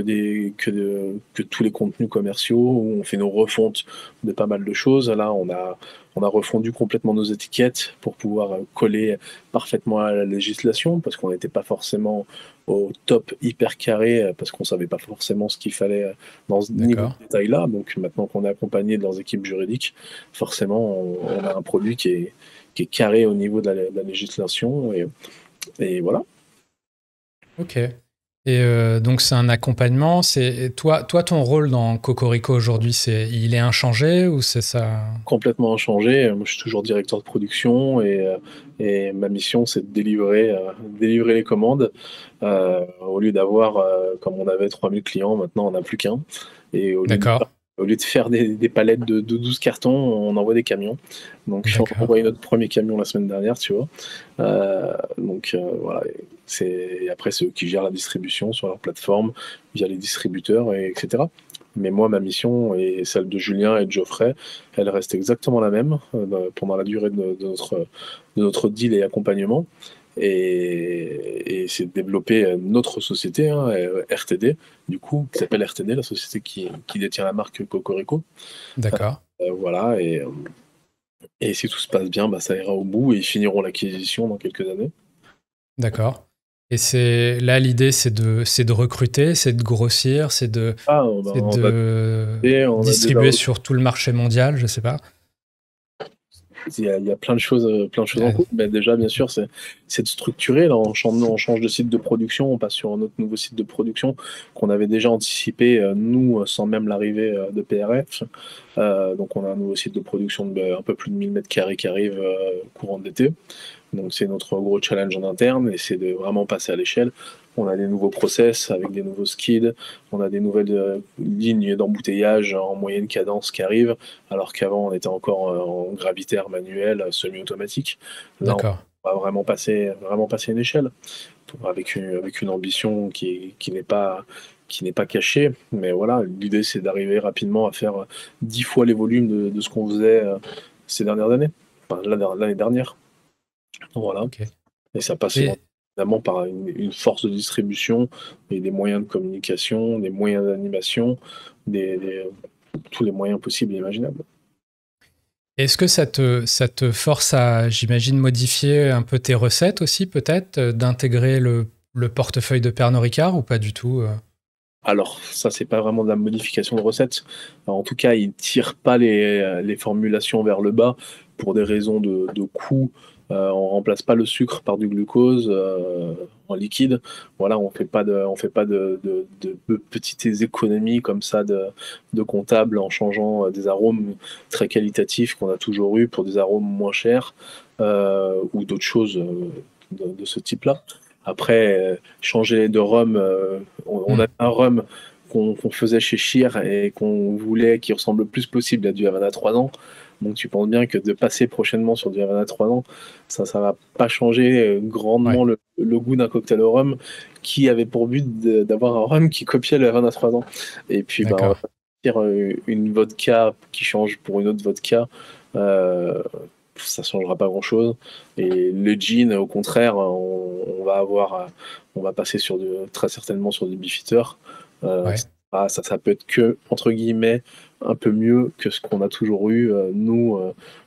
Speaker 2: tous les contenus commerciaux, où on fait nos refontes de pas mal de choses. Là, on a refondu complètement nos étiquettes pour pouvoir coller parfaitement à la législation, parce qu'on n'était pas forcément au top hyper carré, parce qu'on savait pas forcément ce qu'il fallait dans ce niveau de détail-là. Donc maintenant qu'on est accompagné de leurs équipes juridiques, forcément, on a un produit qui est carré au niveau de la législation, et voilà.
Speaker 1: Ok. Et donc c'est un accompagnement. Toi, ton rôle dans Cocorico aujourd'hui, il est inchangé ou c'est ça?
Speaker 2: Complètement inchangé. Moi, je suis toujours directeur de production, et ma mission, c'est de délivrer les commandes. Au lieu d'avoir, comme on avait 3000 clients, maintenant on n'a plus qu'un. Et
Speaker 1: D'accord.
Speaker 2: au lieu de faire des palettes de 12 cartons, on envoie des camions. Donc, je suis envoyé notre premier camion la semaine dernière, tu vois. Donc, voilà. Après, c'est eux qui gèrent la distribution sur leur plateforme, via les distributeurs, etc. Mais moi, ma mission et celle de Julien et de Geoffrey, elle reste exactement la même pendant la durée de notre deal et accompagnement. Et c'est de développer notre société, hein, RTD, du coup, qui s'appelle RTD, la société qui détient la marque Cocorico.
Speaker 1: D'accord.
Speaker 2: Voilà, et si tout se passe bien, bah, ça ira au bout et ils finiront l'acquisition dans quelques années.
Speaker 1: D'accord. Et là, l'idée, c'est de recruter, c'est de grossir, c'est de distribuer sur tout le marché mondial, je sais pas.
Speaker 2: Il y a plein de choses en cours. Mais déjà, bien sûr, c'est de structurer. Là, on change de site de production, on passe sur un autre nouveau site de production qu'on avait déjà anticipé, nous, sans même l'arrivée de PRF. Donc, on a un nouveau site de production de un peu plus de 1000 m² qui arrive courant de l'été. Donc, c'est notre gros challenge en interne, et c'est de vraiment passer à l'échelle. On a des nouveaux process avec des nouveaux skids, on a des nouvelles lignes d'embouteillage en moyenne cadence qui arrivent, alors qu'avant on était encore en gravitaire manuel, semi-automatique. Là,
Speaker 1: D'accord.
Speaker 2: On va vraiment passer une échelle avec une ambition qui n'est pas cachée. Mais voilà, l'idée c'est d'arriver rapidement à faire 10 fois les volumes de ce qu'on faisait ces dernières années, enfin l'année dernière. Voilà.
Speaker 1: Ok.
Speaker 2: Et ça passe
Speaker 1: Et
Speaker 2: évidemment par une force de distribution et des moyens de communication, des moyens d'animation, tous les moyens possibles et imaginables.
Speaker 1: est-ce que ça te force à, j'imagine, modifier un peu tes recettes aussi, peut-être, d'intégrer le portefeuille de Pernod Ricard ou pas du tout
Speaker 2: Alors, ça, c'est pas vraiment de la modification de recettes. Alors, en tout cas, ils tirent pas les formulations vers le bas pour des raisons de coût. On remplace pas le sucre par du glucose en liquide. Voilà, on fait pas de petites économies comme ça de comptable en changeant des arômes très qualitatifs qu'on a toujours eu pour des arômes moins chers ou d'autres choses de ce type-là. Après, changer de rhum, on
Speaker 1: Hmm.
Speaker 2: a un rhum qu'on faisait chez Chir et qu'on voulait qui ressemble le plus possible à du Havana 3 ans. Donc tu penses bien que de passer prochainement sur du Havana 3 ans, ça va pas changer
Speaker 1: Ouais,
Speaker 2: grandement le goût d'un cocktail au rhum qui avait pour but d'avoir un rhum qui copiait le Havana 3 ans. Et puis bah, on va
Speaker 1: d'accord.
Speaker 2: pas faire une vodka qui change pour une autre vodka. Euh, Ça changera pas grand chose. Et le gin, au contraire, on va passer très certainement sur du beefeater.
Speaker 1: Ouais,
Speaker 2: Ça peut être que, entre guillemets, un peu mieux que ce qu'on a toujours eu, nous,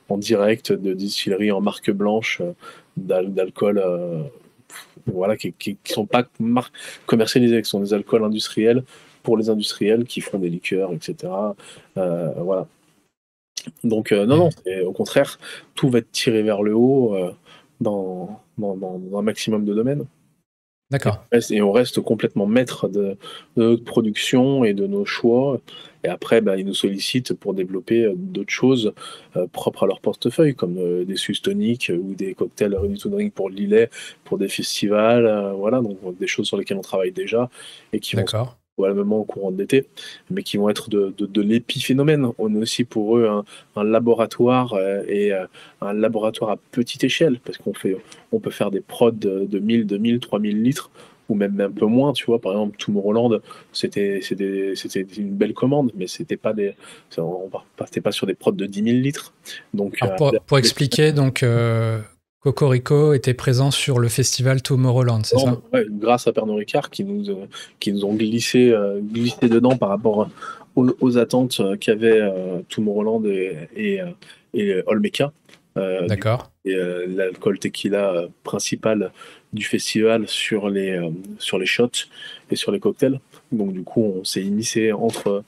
Speaker 2: en direct de distillerie en marque blanche, d'alcool, voilà, qui sont pas commercialisés, qui sont des alcools industriels pour les industriels qui font des liqueurs, etc. Voilà. Donc, non, non,
Speaker 1: et-
Speaker 2: au contraire, tout va être tiré vers le haut dans un maximum de domaines.
Speaker 1: d'accord.
Speaker 2: Et on reste complètement maître de notre production et de nos choix. Et après, bah, ils nous sollicitent pour développer d'autres choses propres à leur portefeuille, comme des sus toniques ou des cocktails ready to drink pour le Lillet, pour des festivals. Voilà, donc des choses sur lesquelles on travaille déjà et qui vont
Speaker 1: D'accord.
Speaker 2: probablement au courant de l'été, mais qui vont être de l'épiphénomène. On est aussi pour eux un laboratoire et un laboratoire à petite échelle, parce on peut faire des prods de 1000, 2000, 3000 litres, ou même un peu moins, tu vois. Par exemple, Tomorrowland, c'était une belle commande, mais on partait pas sur des prods de 10 000 litres. Donc,
Speaker 1: Alors pour expliquer, donc Cocorico était présent sur le festival Tomorrowland, c'est ça?
Speaker 2: ouais, grâce à Pernod Ricard qui nous ont glissé dedans par rapport aux attentes qu'avaient Tomorrowland et Olmeca,
Speaker 1: D'accord.
Speaker 2: l'alcool tequila principal du festival sur les shots et sur les cocktails. Donc du coup, on s'est immiscé entre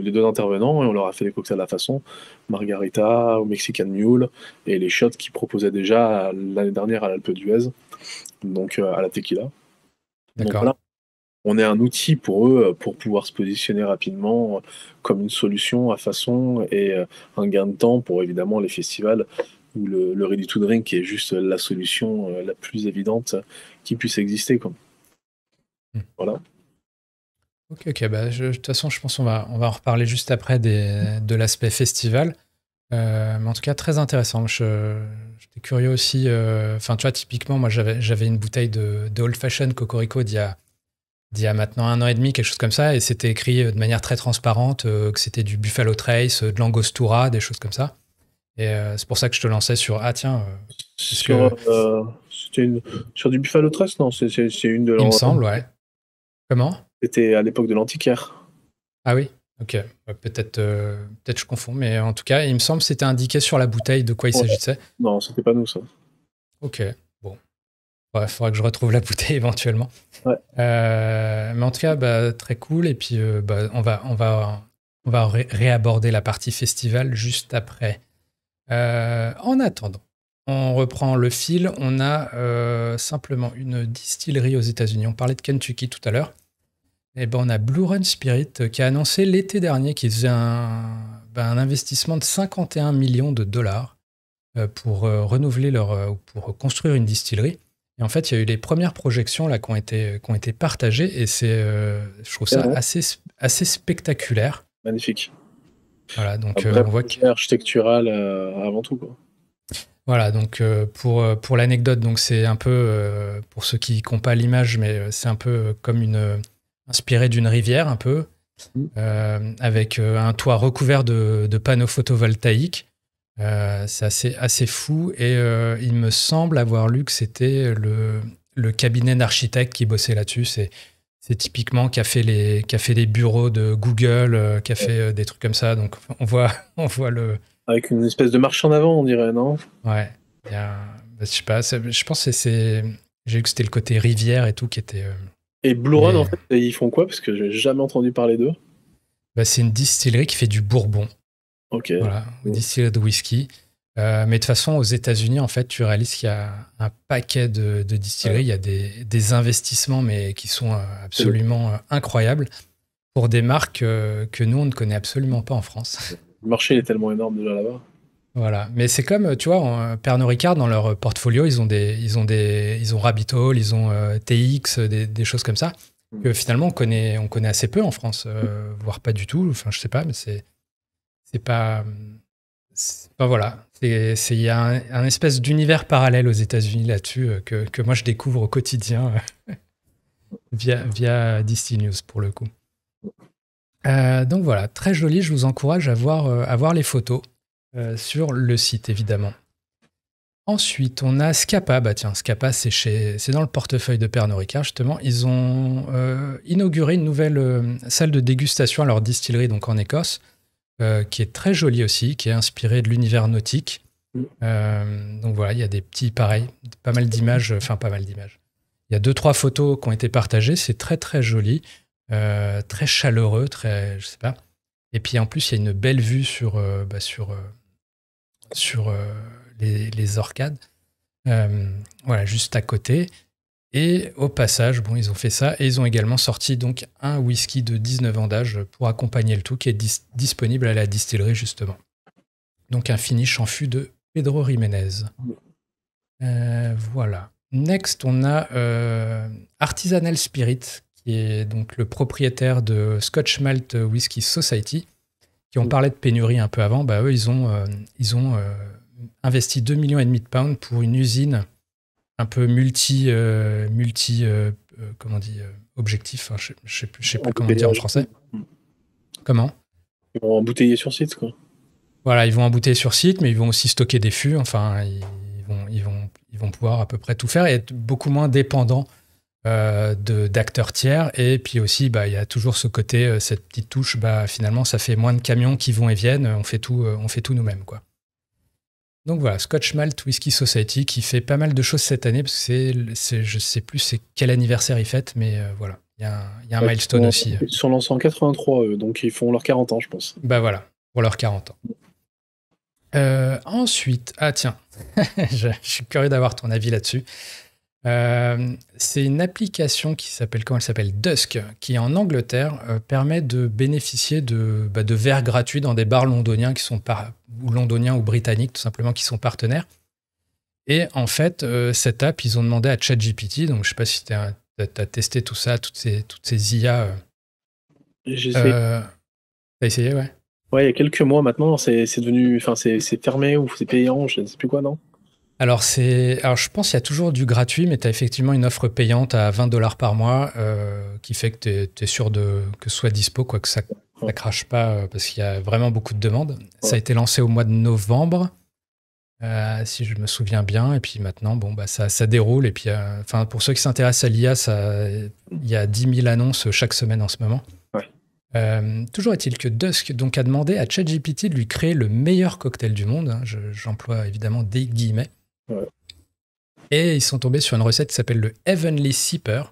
Speaker 2: les deux intervenants et on leur a fait des cocktails à la façon, Margarita, au Mexican Mule et les shots qu'ils proposaient déjà l'année dernière à l'Alpe d'Huez, donc à la tequila. Donc
Speaker 1: D'accord.
Speaker 2: voilà, on est un outil pour eux pour pouvoir se positionner rapidement comme une solution à façon et un gain de temps pour évidemment les festivals où le ready to drink est juste la solution la plus évidente qui puisse exister, quoi.
Speaker 1: Hmm.
Speaker 2: Voilà.
Speaker 1: Ok, ok. Bah, de toute façon, je pense on va en reparler juste après de l'aspect festival. Mais en tout cas, très intéressant. J'étais curieux aussi. Enfin, tu vois, typiquement, moi, j'avais une bouteille de Old Fashioned Cocorico d'il y a maintenant 1 an et demi, quelque chose comme ça, et c'était écrit de manière très transparente que c'était du Buffalo Trace, de l'Angostura, des choses comme ça. Et c'est pour ça que je te lançais sur ah tiens, est-ce que
Speaker 2: C'était sur du Buffalo Trace, non, c'est une de
Speaker 1: il me
Speaker 2: leurs.
Speaker 1: semble, ouais. Comment?
Speaker 2: C'était à l'époque de l'antiquaire.
Speaker 1: Ah oui, ok. Peut-être je confonds, mais en tout cas, il me semble que c'était indiqué sur la bouteille de quoi il
Speaker 2: Ouais.
Speaker 1: s'agissait.
Speaker 2: Non, c'était pas nous, ça.
Speaker 1: Ok, bon. Il faudra que je retrouve la bouteille éventuellement.
Speaker 2: Ouais.
Speaker 1: Mais en tout cas, bah, très cool. Et puis, bah, on va réaborder la partie festival juste après. En attendant, on reprend le fil. On a simplement une distillerie aux États-Unis. On parlait de Kentucky tout à l'heure. Et ben, on a Blue Run Spirit qui a annoncé l'été dernier qu'ils faisaient un investissement de 51 millions de dollars pour renouveler pour construire une distillerie. Et en fait, il y a eu les premières projections là qui ont été partagées et je trouve
Speaker 2: C'est
Speaker 1: ça
Speaker 2: vrai.
Speaker 1: assez spectaculaire.
Speaker 2: Magnifique.
Speaker 1: Voilà,
Speaker 2: Un
Speaker 1: donc
Speaker 2: vrai
Speaker 1: on voit que
Speaker 2: projet architectural avant tout, quoi.
Speaker 1: Voilà, donc pour l'anecdote, donc c'est un peu, pour ceux qui n'ont pas l'image, mais c'est un peu comme inspiré d'une rivière, un peu, avec un toit recouvert de panneaux photovoltaïques. C'est assez fou, et il me semble avoir lu que c'était le cabinet d'architectes qui bossait là-dessus. C'est typiquement qui a fait les bureaux de Google, qui a fait des trucs comme ça. Donc on voit le...
Speaker 2: Avec une espèce de marche en avant, on dirait, non?
Speaker 1: Ouais, je sais pas, je pense que j'ai vu que c'était le côté rivière et tout qui était...
Speaker 2: Et Blue Run,
Speaker 1: mais-
Speaker 2: en fait, ils font quoi? Parce que j'ai jamais entendu parler d'eux.
Speaker 1: c'est une distillerie qui fait du bourbon,
Speaker 2: Ok.
Speaker 1: voilà, ou distillerie de whisky. Mais de toute façon, aux États-Unis, en fait, tu réalises qu'il y a un paquet de distilleries. Il y a des investissements, mais qui sont absolument incroyables pour des marques que nous, on ne connaît absolument pas en France.
Speaker 2: Le marché est tellement énorme déjà là-bas.
Speaker 1: Voilà. Mais c'est comme, tu vois, Pernod Ricard, dans leur portfolio, ils ont Rabbit Hole, ils ont TX, des choses comme ça, que finalement, on connaît assez peu en France, voire pas du tout. Enfin, je sais pas, mais c'est pas... voilà. Il y a un espèce d'univers parallèle aux États-Unis là-dessus que moi je découvre au quotidien via Disney News pour le coup. Donc voilà, très joli. Je vous encourage à voir les photos sur le site évidemment. Ensuite, on a Scapa. Bah tiens, Scapa, c'est dans le portefeuille de Pernod Ricard justement. Ils ont inauguré une nouvelle salle de dégustation à leur distillerie donc en Écosse. Qui est très jolie aussi, qui est inspirée de l'univers nautique. Donc voilà, il y a des petits, pareil, pas mal d'images. Il y a 2-3 photos qui ont été partagées, c'est très très joli, très chaleureux, je sais pas. Et puis en plus, il y a une belle vue sur les orcades, voilà, juste à côté. Et au passage, bon, ils ont fait ça et ils ont également sorti donc un whisky de 19 ans d'âge pour accompagner le tout qui est disponible à la distillerie justement. Donc un finish en fût de Pedro Jiménez. Voilà. Next, on a Artisanal Spirit qui est donc le propriétaire de Scotch Malt Whisky Society qui ont parlé de pénurie un peu avant. Bah, eux, ils ont investi 2,5 millions de pounds pour une usine un peu comment on dit, objectif, enfin, je sais plus comment dire en français. Comment?
Speaker 2: Ils vont embouteiller sur site, quoi.
Speaker 1: Voilà, ils vont embouteiller sur site, mais ils vont aussi stocker des fûts. Enfin, ils vont pouvoir à peu près tout faire et être beaucoup moins dépendants d'acteurs tiers. Et puis aussi, bah, il y a toujours ce côté, cette petite touche, bah, finalement, ça fait moins de camions qui vont et viennent. On fait tout nous-mêmes, quoi. Donc voilà, Scotch Malt Whisky Society qui fait pas mal de choses cette année parce que je sais plus c'est quel anniversaire ils fêtent, mais voilà, il y a un milestone aussi.
Speaker 2: Ils sont lancés en 83, donc ils font leurs 40 ans, je pense.
Speaker 1: Bah voilà, pour leurs 40 ans. Ensuite, tiens, je suis curieux d'avoir ton avis là-dessus. C'est une application comment elle s'appelle Dusk, qui en Angleterre permet de bénéficier de verres gratuits dans des bars londoniens ou londoniens ou britanniques tout simplement qui sont partenaires. Et en fait, cette app, ils ont demandé à ChatGPT, donc je sais pas si tu as testé tout ça, toutes ces IA.
Speaker 2: J'ai essayé.
Speaker 1: T'as essayé, ouais.
Speaker 2: Ouais, il y a quelques mois maintenant, c'est devenu, enfin c'est fermé ou c'est payant, je ne sais plus quoi, non?
Speaker 1: Alors, je pense qu'il y a toujours du gratuit, mais tu as effectivement une offre payante à 20 $ par mois qui fait que tu es sûr que ce soit dispo, quoi, que ça ne crache pas parce qu'il y a vraiment beaucoup de demandes. Ouais. Ça a été lancé au mois de novembre, si je me souviens bien. Et puis maintenant, bon, bah, ça déroule. Et puis, pour ceux qui s'intéressent à l'IA, il y a 10 000 annonces chaque semaine en ce moment. Ouais. Toujours est-il que Dusk donc, a demandé à ChatGPT de lui créer le meilleur cocktail du monde. Hein, j'emploie évidemment des guillemets. Ouais. Et ils sont tombés sur une recette qui s'appelle le Heavenly Sipper.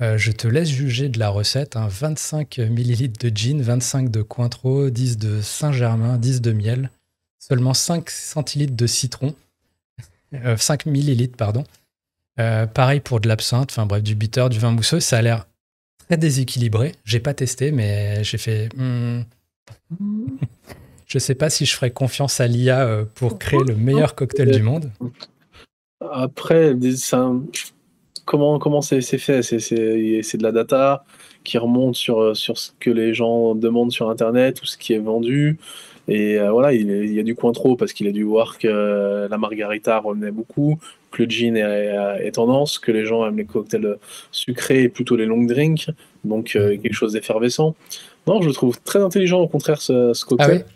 Speaker 1: Je te laisse juger de la recette. 25 ml de gin, 25 de Cointreau, 10 de Saint-Germain, 10 de miel, seulement 5 centilitres de citron, 5 millilitres, pardon. Pareil pour de l'absinthe, enfin bref, du bitter, du vin mousseux. Ça a l'air très déséquilibré. J'ai pas testé, mais j'ai fait... Je sais pas si je ferais confiance à l'IA pour créer le meilleur cocktail du monde.
Speaker 2: Après, comment c'est fait? C'est de la data qui remonte sur ce que les gens demandent sur internet ou ce qui est vendu et voilà, il y a du Cointreau parce qu'il a dû voir que la margarita revenait beaucoup, que le gin est tendance, que les gens aiment les cocktails sucrés et plutôt les long drinks, donc quelque chose d'effervescent. Non, je le trouve très intelligent au contraire ce
Speaker 1: Ah
Speaker 2: cocktail.
Speaker 1: oui?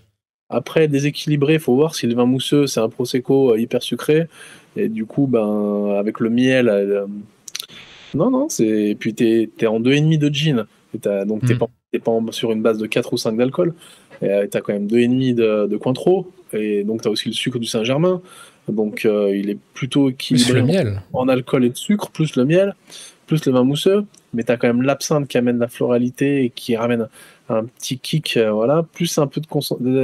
Speaker 2: Après, déséquilibré, il faut voir si le vin mousseux, c'est un prosecco hyper sucré. Et du coup, ben, avec le miel. Non, non, c'est. Et puis, t'es en 2,5 de gin. Donc,
Speaker 1: Hmm.
Speaker 2: t'es pas sur une base de 4 ou 5 d'alcool. Et t'as quand même 2,5 de Cointreau. Et donc, t'as aussi le sucre du Saint-Germain. Donc, il est plutôt
Speaker 1: Plus
Speaker 2: équilibré
Speaker 1: le miel.
Speaker 2: en alcool et de sucre, plus le miel, plus le vin mousseux. Mais t'as quand même l'absinthe qui amène la floralité et qui ramène un petit kick, voilà, plus un peu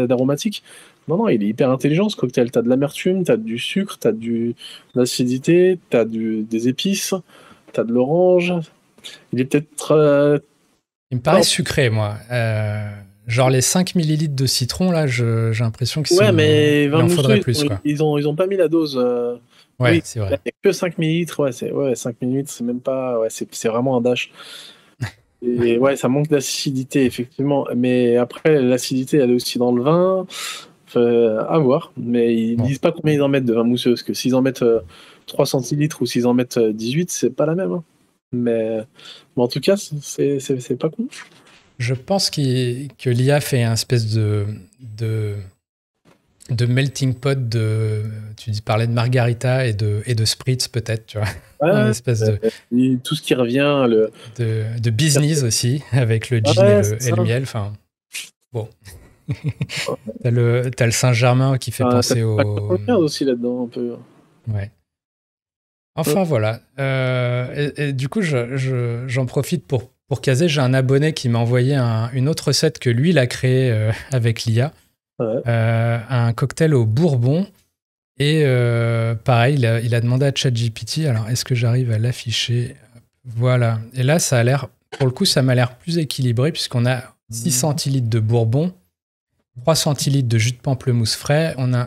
Speaker 2: d'aromatique. Non, non, il est hyper intelligent ce cocktail. T'as de l'amertume, t'as du sucre, de l'acidité, des épices, t'as de l'orange. Il est peut-être.
Speaker 1: Il me paraît sucré, moi. Genre les 5 millilitres de citron, là, j'ai l'impression
Speaker 2: Ouais, mais
Speaker 1: il
Speaker 2: vin
Speaker 1: en faudrait
Speaker 2: mousseux,
Speaker 1: plus, quoi.
Speaker 2: ils ont pas mis la dose.
Speaker 1: Ouais,
Speaker 2: Oui,
Speaker 1: c'est
Speaker 2: là,
Speaker 1: vrai.
Speaker 2: il n'y a que 5 millilitres. Ouais, 5 millilitres, c'est même pas. Ouais, c'est vraiment un dash. Et ouais, ça manque d'acidité, effectivement. Mais après, l'acidité, elle est aussi dans le vin. À voir. Mais ils
Speaker 1: Bon.
Speaker 2: disent pas combien ils en mettent de vin mousseux. Parce que s'ils en mettent 3 centilitres ou s'ils en mettent 18, c'est pas la même. Hein. Mais en tout cas, c'est pas con.
Speaker 1: Je pense que l'IA fait un espèce de, de melting pot parlais de margarita et de spritz, peut-être, tu vois. Un
Speaker 2: Ouais,
Speaker 1: espèce
Speaker 2: et tout ce qui revient,
Speaker 1: de business aussi, avec le gin
Speaker 2: ouais, c'est
Speaker 1: et le
Speaker 2: ça.
Speaker 1: miel. Enfin, bon. T'as le Saint-Germain qui fait
Speaker 2: T'as
Speaker 1: penser
Speaker 2: pas
Speaker 1: au...
Speaker 2: 95 aussi là-dedans, un peu.
Speaker 1: Ouais. Enfin, voilà. Et du coup, j'en profite pour caser. J'ai un abonné qui m'a envoyé une autre recette que lui, il a créée avec l'IA.
Speaker 2: Ouais.
Speaker 1: Un cocktail au bourbon. Et pareil, il a demandé à ChatGPT. Alors, est-ce que j'arrive à l'afficher? Voilà. Et là, ça a l'air... Pour le coup, ça m'a l'air plus équilibré puisqu'on a 6 centilitres de bourbon, 3 centilitres de jus de pamplemousse frais, on a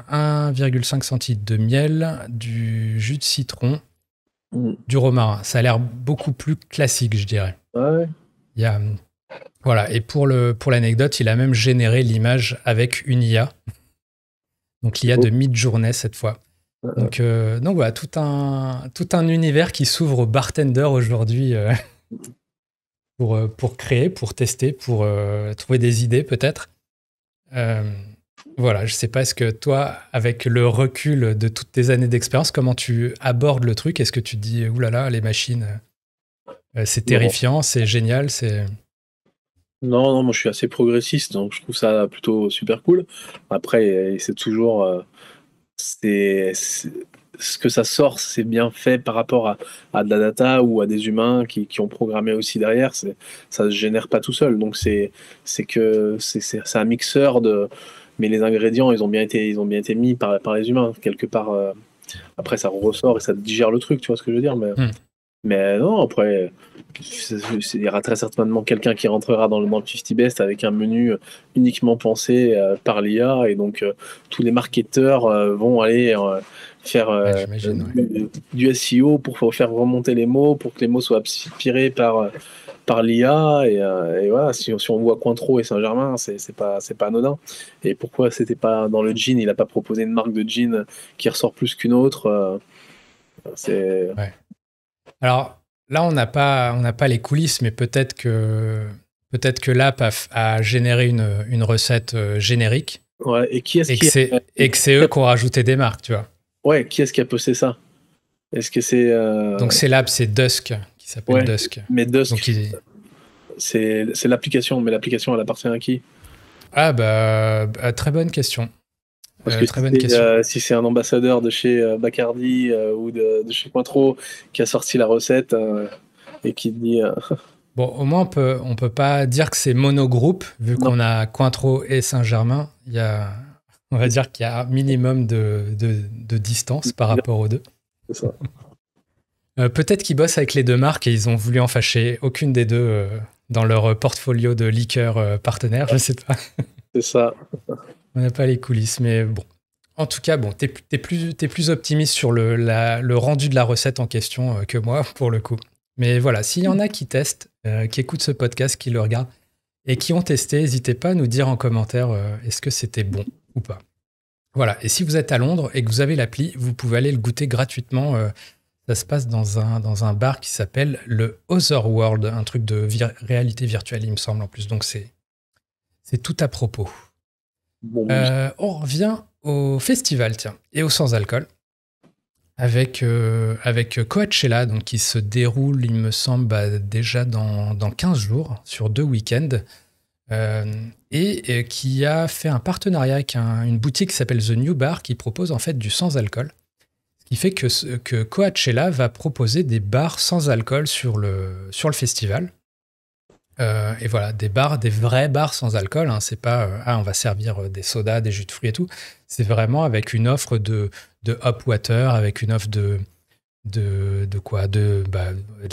Speaker 1: 1,5 centilitre de miel, du jus de citron,
Speaker 2: Mm.
Speaker 1: du romarin. Ça a l'air beaucoup plus classique, je dirais.
Speaker 2: Ouais.
Speaker 1: Il y a, voilà. Et pour l'anecdote, il a même généré l'image avec une IA. Donc l'IA de Midjourney cette fois. Donc voilà, tout un univers qui s'ouvre aux bartenders aujourd'hui pour créer, pour tester, pour trouver des idées peut-être. Voilà, je sais pas, est-ce que toi, avec le recul de toutes tes années d'expérience, comment tu abordes le truc? Est-ce que tu te dis, oulala, les machines, c'est
Speaker 2: Non.
Speaker 1: terrifiant, c'est génial, c'est...
Speaker 2: Non, non, moi je suis assez progressiste, donc je trouve ça plutôt super cool. Après, c'est toujours. Ce que ça sort, c'est bien fait par rapport à de la data ou à des humains qui ont programmé aussi derrière. Ça se génère pas tout seul. Donc c'est un mixeur de. Mais les ingrédients, ils ont bien été mis par les humains quelque part. Après, ça ressort et ça digère le truc. Tu vois ce que je veux dire?
Speaker 1: Hmm.
Speaker 2: Mais non, après, il y aura très certainement quelqu'un qui rentrera dans le 50 Best avec un menu uniquement pensé par l'IA, et donc tous les marketeurs vont aller faire
Speaker 1: Ouais, j'imagine, ouais.
Speaker 2: du SEO pour faire remonter les mots, pour que les mots soient aspirés par l'IA, et voilà, si on voit Cointreau et Saint-Germain, c'est pas anodin. Et pourquoi c'était pas dans le jean, il n'a pas proposé une marque de jean qui ressort plus qu'une autre, c'est...
Speaker 1: Ouais. Alors là, on n'a pas les coulisses, mais peut-être que l'app a généré une recette générique
Speaker 2: Ouais, et qui est-ce
Speaker 1: et que c'est eux qui ont rajouté des marques, tu vois.
Speaker 2: Ouais, qui est-ce qui a posté ça? Est-ce que c'est
Speaker 1: Donc c'est l'app, c'est Dusk, qui s'appelle
Speaker 2: ouais,
Speaker 1: Dusk.
Speaker 2: mais
Speaker 1: Donc
Speaker 2: Dusk, c'est l'application, mais l'application elle appartient à qui?
Speaker 1: ah bah, très bonne question.
Speaker 2: Parce que
Speaker 1: Très bonne question.
Speaker 2: si c'est un ambassadeur de chez Bacardi ou de chez Cointreau qui a sorti la recette et qui dit
Speaker 1: Bon, au moins, on peut pas dire que c'est monogroupe, vu
Speaker 2: non,
Speaker 1: qu'on a Cointreau et Saint-Germain. On va dire qu'il y a un minimum de distance par rapport aux deux.
Speaker 2: c'est ça.
Speaker 1: Peut-être qu'ils bossent avec les deux marques et ils ont voulu en fâcher aucune des deux dans leur portfolio de liqueurs partenaires, je sais pas.
Speaker 2: C'est ça.
Speaker 1: On n'a pas les coulisses, mais bon. En tout cas, bon, t'es plus optimiste sur le rendu de la recette en question que moi, pour le coup. Mais voilà, s'il y en a qui testent, qui écoutent ce podcast, qui le regardent et qui ont testé, n'hésitez pas à nous dire en commentaire est-ce que c'était bon ou pas. Voilà, et si vous êtes à Londres et que vous avez l'appli, vous pouvez aller le goûter gratuitement. Ça se passe dans un bar qui s'appelle le Otherworld, un truc de réalité virtuelle, il me semble, en plus. Donc c'est tout à propos.
Speaker 2: Bon,
Speaker 1: On revient au festival, tiens, et au sans-alcool, avec Coachella, donc qui se déroule, il me semble, déjà dans 15 jours, sur 2 week-ends, et qui a fait un partenariat avec une boutique qui s'appelle The New Bar, qui propose en fait du sans-alcool, ce qui fait que Coachella va proposer des bars sans alcool sur le festival. Et voilà, des vrais bars sans alcool, hein. C'est pas on va servir des sodas, des jus de fruits et tout. C'est vraiment avec une offre de hop water, avec une offre de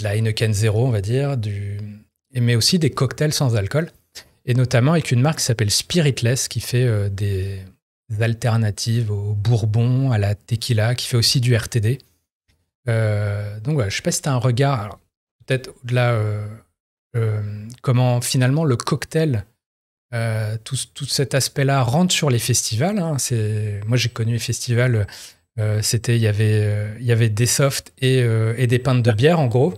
Speaker 1: la Heineken Zero, on va dire, mais aussi des cocktails sans alcool, et notamment avec une marque qui s'appelle Spiritless, qui fait des alternatives au bourbon, à la tequila, qui fait aussi du RTD. Donc voilà, je sais pas si tu as un regard, alors, peut-être au-delà. Comment finalement le cocktail, tout cet aspect-là rentre sur les festivals, hein. Moi j'ai connu les festivals, il y avait des softs et des pintes de bière en gros.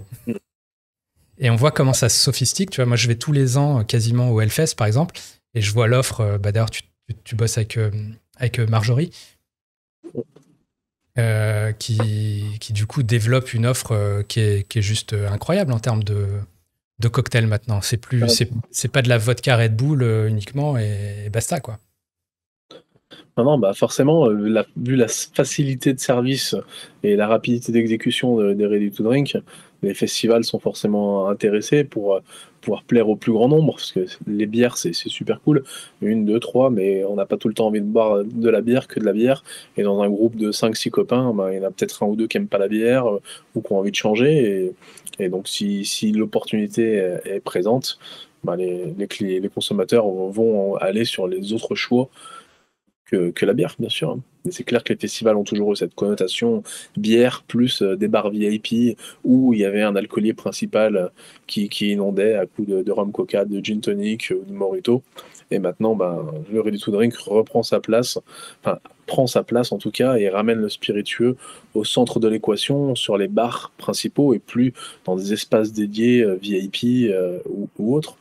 Speaker 1: Et on voit comment ça se sophistique. Tu vois, moi je vais tous les ans quasiment au Hellfest par exemple, et je vois l'offre. D'ailleurs tu bosses avec Marjorie, qui du coup développe une offre qui est juste incroyable en termes de cocktail maintenant. C'est pas de la vodka Red Bull uniquement et basta, quoi.
Speaker 2: non, bah forcément, vu la facilité de service et la rapidité d'exécution des Ready to Drink, les festivals sont forcément intéressés pour pouvoir plaire au plus grand nombre. Parce que les bières, c'est super cool. Une, deux, trois, mais on n'a pas tout le temps envie de boire de la bière que de la bière. Et dans un groupe de 5-6 copains, bah, il y en a peut-être un ou deux qui n'aiment pas la bière ou qui ont envie de changer. Et donc, si l'opportunité est présente, bah, les consommateurs vont aller sur les autres choix que la bière, bien sûr, hein. Mais c'est clair que les festivals ont toujours eu cette connotation bière plus des bars VIP où il y avait un alcoolier principal qui inondait à coups de rhum coca, de gin tonic ou de mojito. Et maintenant, ben, le ready to drink reprend sa place, enfin, prend sa place en tout cas, et ramène le spiritueux au centre de l'équation sur les bars principaux et plus dans des espaces dédiés VIP ou autres.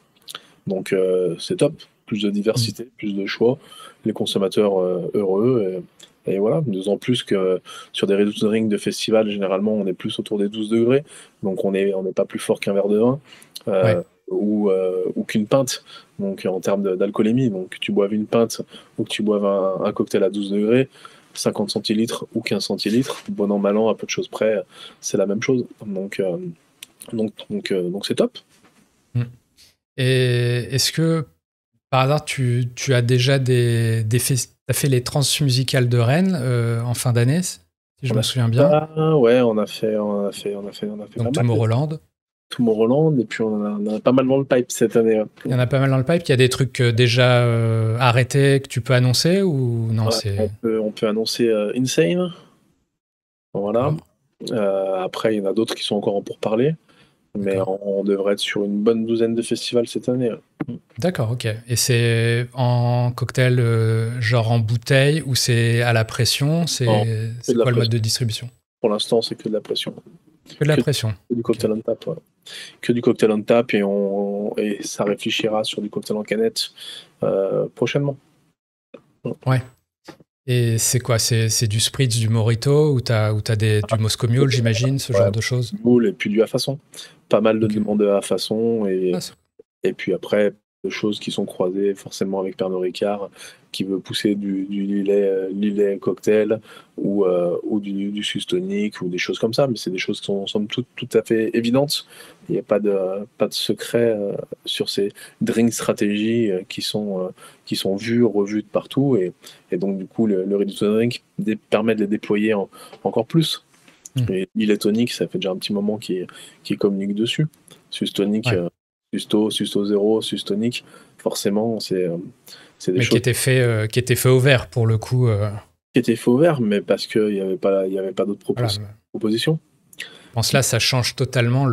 Speaker 2: Donc c'est top, plus de diversité, plus de choix, les consommateurs heureux. Et voilà, d'autant plus que sur des ready to drink de festival, généralement, on est plus autour des 12 degrés, donc on n'est pas plus fort qu'un verre de vin
Speaker 1: Ouais.
Speaker 2: ou qu'une pinte, donc en termes d'alcoolémie. Donc que tu boives une pinte ou que tu boives un cocktail à 12 degrés, 50 centilitres ou 15 centilitres, bon an, mal an, à peu de choses près, c'est la même chose. Donc c'est top.
Speaker 1: Mm. Et est-ce que, par hasard, tu as déjà t'as fait les transmusicales de Rennes en fin d'année, si je me souviens bien?
Speaker 2: Ouais, on a fait
Speaker 1: Donc
Speaker 2: pas mal.
Speaker 1: Tomorrowland.
Speaker 2: Tomorrowland, et puis on a pas mal dans le pipe cette année.
Speaker 1: Il y en a pas mal dans le pipe. Il y a des trucs déjà arrêtés que tu peux annoncer ou non,
Speaker 2: Ouais, on peut annoncer Insane. Voilà.
Speaker 1: D'accord.
Speaker 2: Après, il y en a d'autres qui sont encore en pourparlers, mais
Speaker 1: D'accord.
Speaker 2: on devrait être sur une bonne douzaine de festivals cette année.
Speaker 1: D'accord, ok. Et c'est en cocktail, genre en bouteille, ou c'est à la pression?
Speaker 2: Non, que
Speaker 1: C'est
Speaker 2: de la
Speaker 1: quoi le mode
Speaker 2: pression.
Speaker 1: de distribution?
Speaker 2: Pour l'instant, c'est que de la pression.
Speaker 1: Que de la
Speaker 2: Que,
Speaker 1: pression.
Speaker 2: que du
Speaker 1: Ok.
Speaker 2: cocktail on tap, ouais. Que du cocktail on tap, et ça réfléchira sur du cocktail en canette prochainement.
Speaker 1: Ouais. Et c'est quoi? C'est du spritz, du mojito, ou t'as du Moscow Mule, j'imagine, ce
Speaker 2: Ouais,
Speaker 1: genre de choses?
Speaker 2: moule et puis du à façon. Pas mal de
Speaker 1: Ok.
Speaker 2: demandes de à façon,
Speaker 1: Ah,
Speaker 2: et puis après, de choses qui sont croisées forcément avec Pernod Ricard, qui veut pousser du Lillet cocktail ou du Sus tonic ou des choses comme ça. Mais c'est des choses qui sont somme toute tout à fait évidentes. Il n'y a pas de secret sur ces drink stratégies qui sont vues, revues de partout. Et donc, du coup, le Ready to Drink permet de les déployer encore plus.
Speaker 1: hmm.
Speaker 2: Et Lillet tonic, ça fait déjà un petit moment qui communique dessus. Sus tonic,
Speaker 1: Ouais.
Speaker 2: Susto Zero, Sus tonic, forcément, c'est des
Speaker 1: Mais
Speaker 2: choses.
Speaker 1: qui était fait au vert, pour le coup.
Speaker 2: qui était faux vert, mais parce qu'il y avait pas d'autres
Speaker 1: Voilà.
Speaker 2: propositions.
Speaker 1: Je pense là, ça change totalement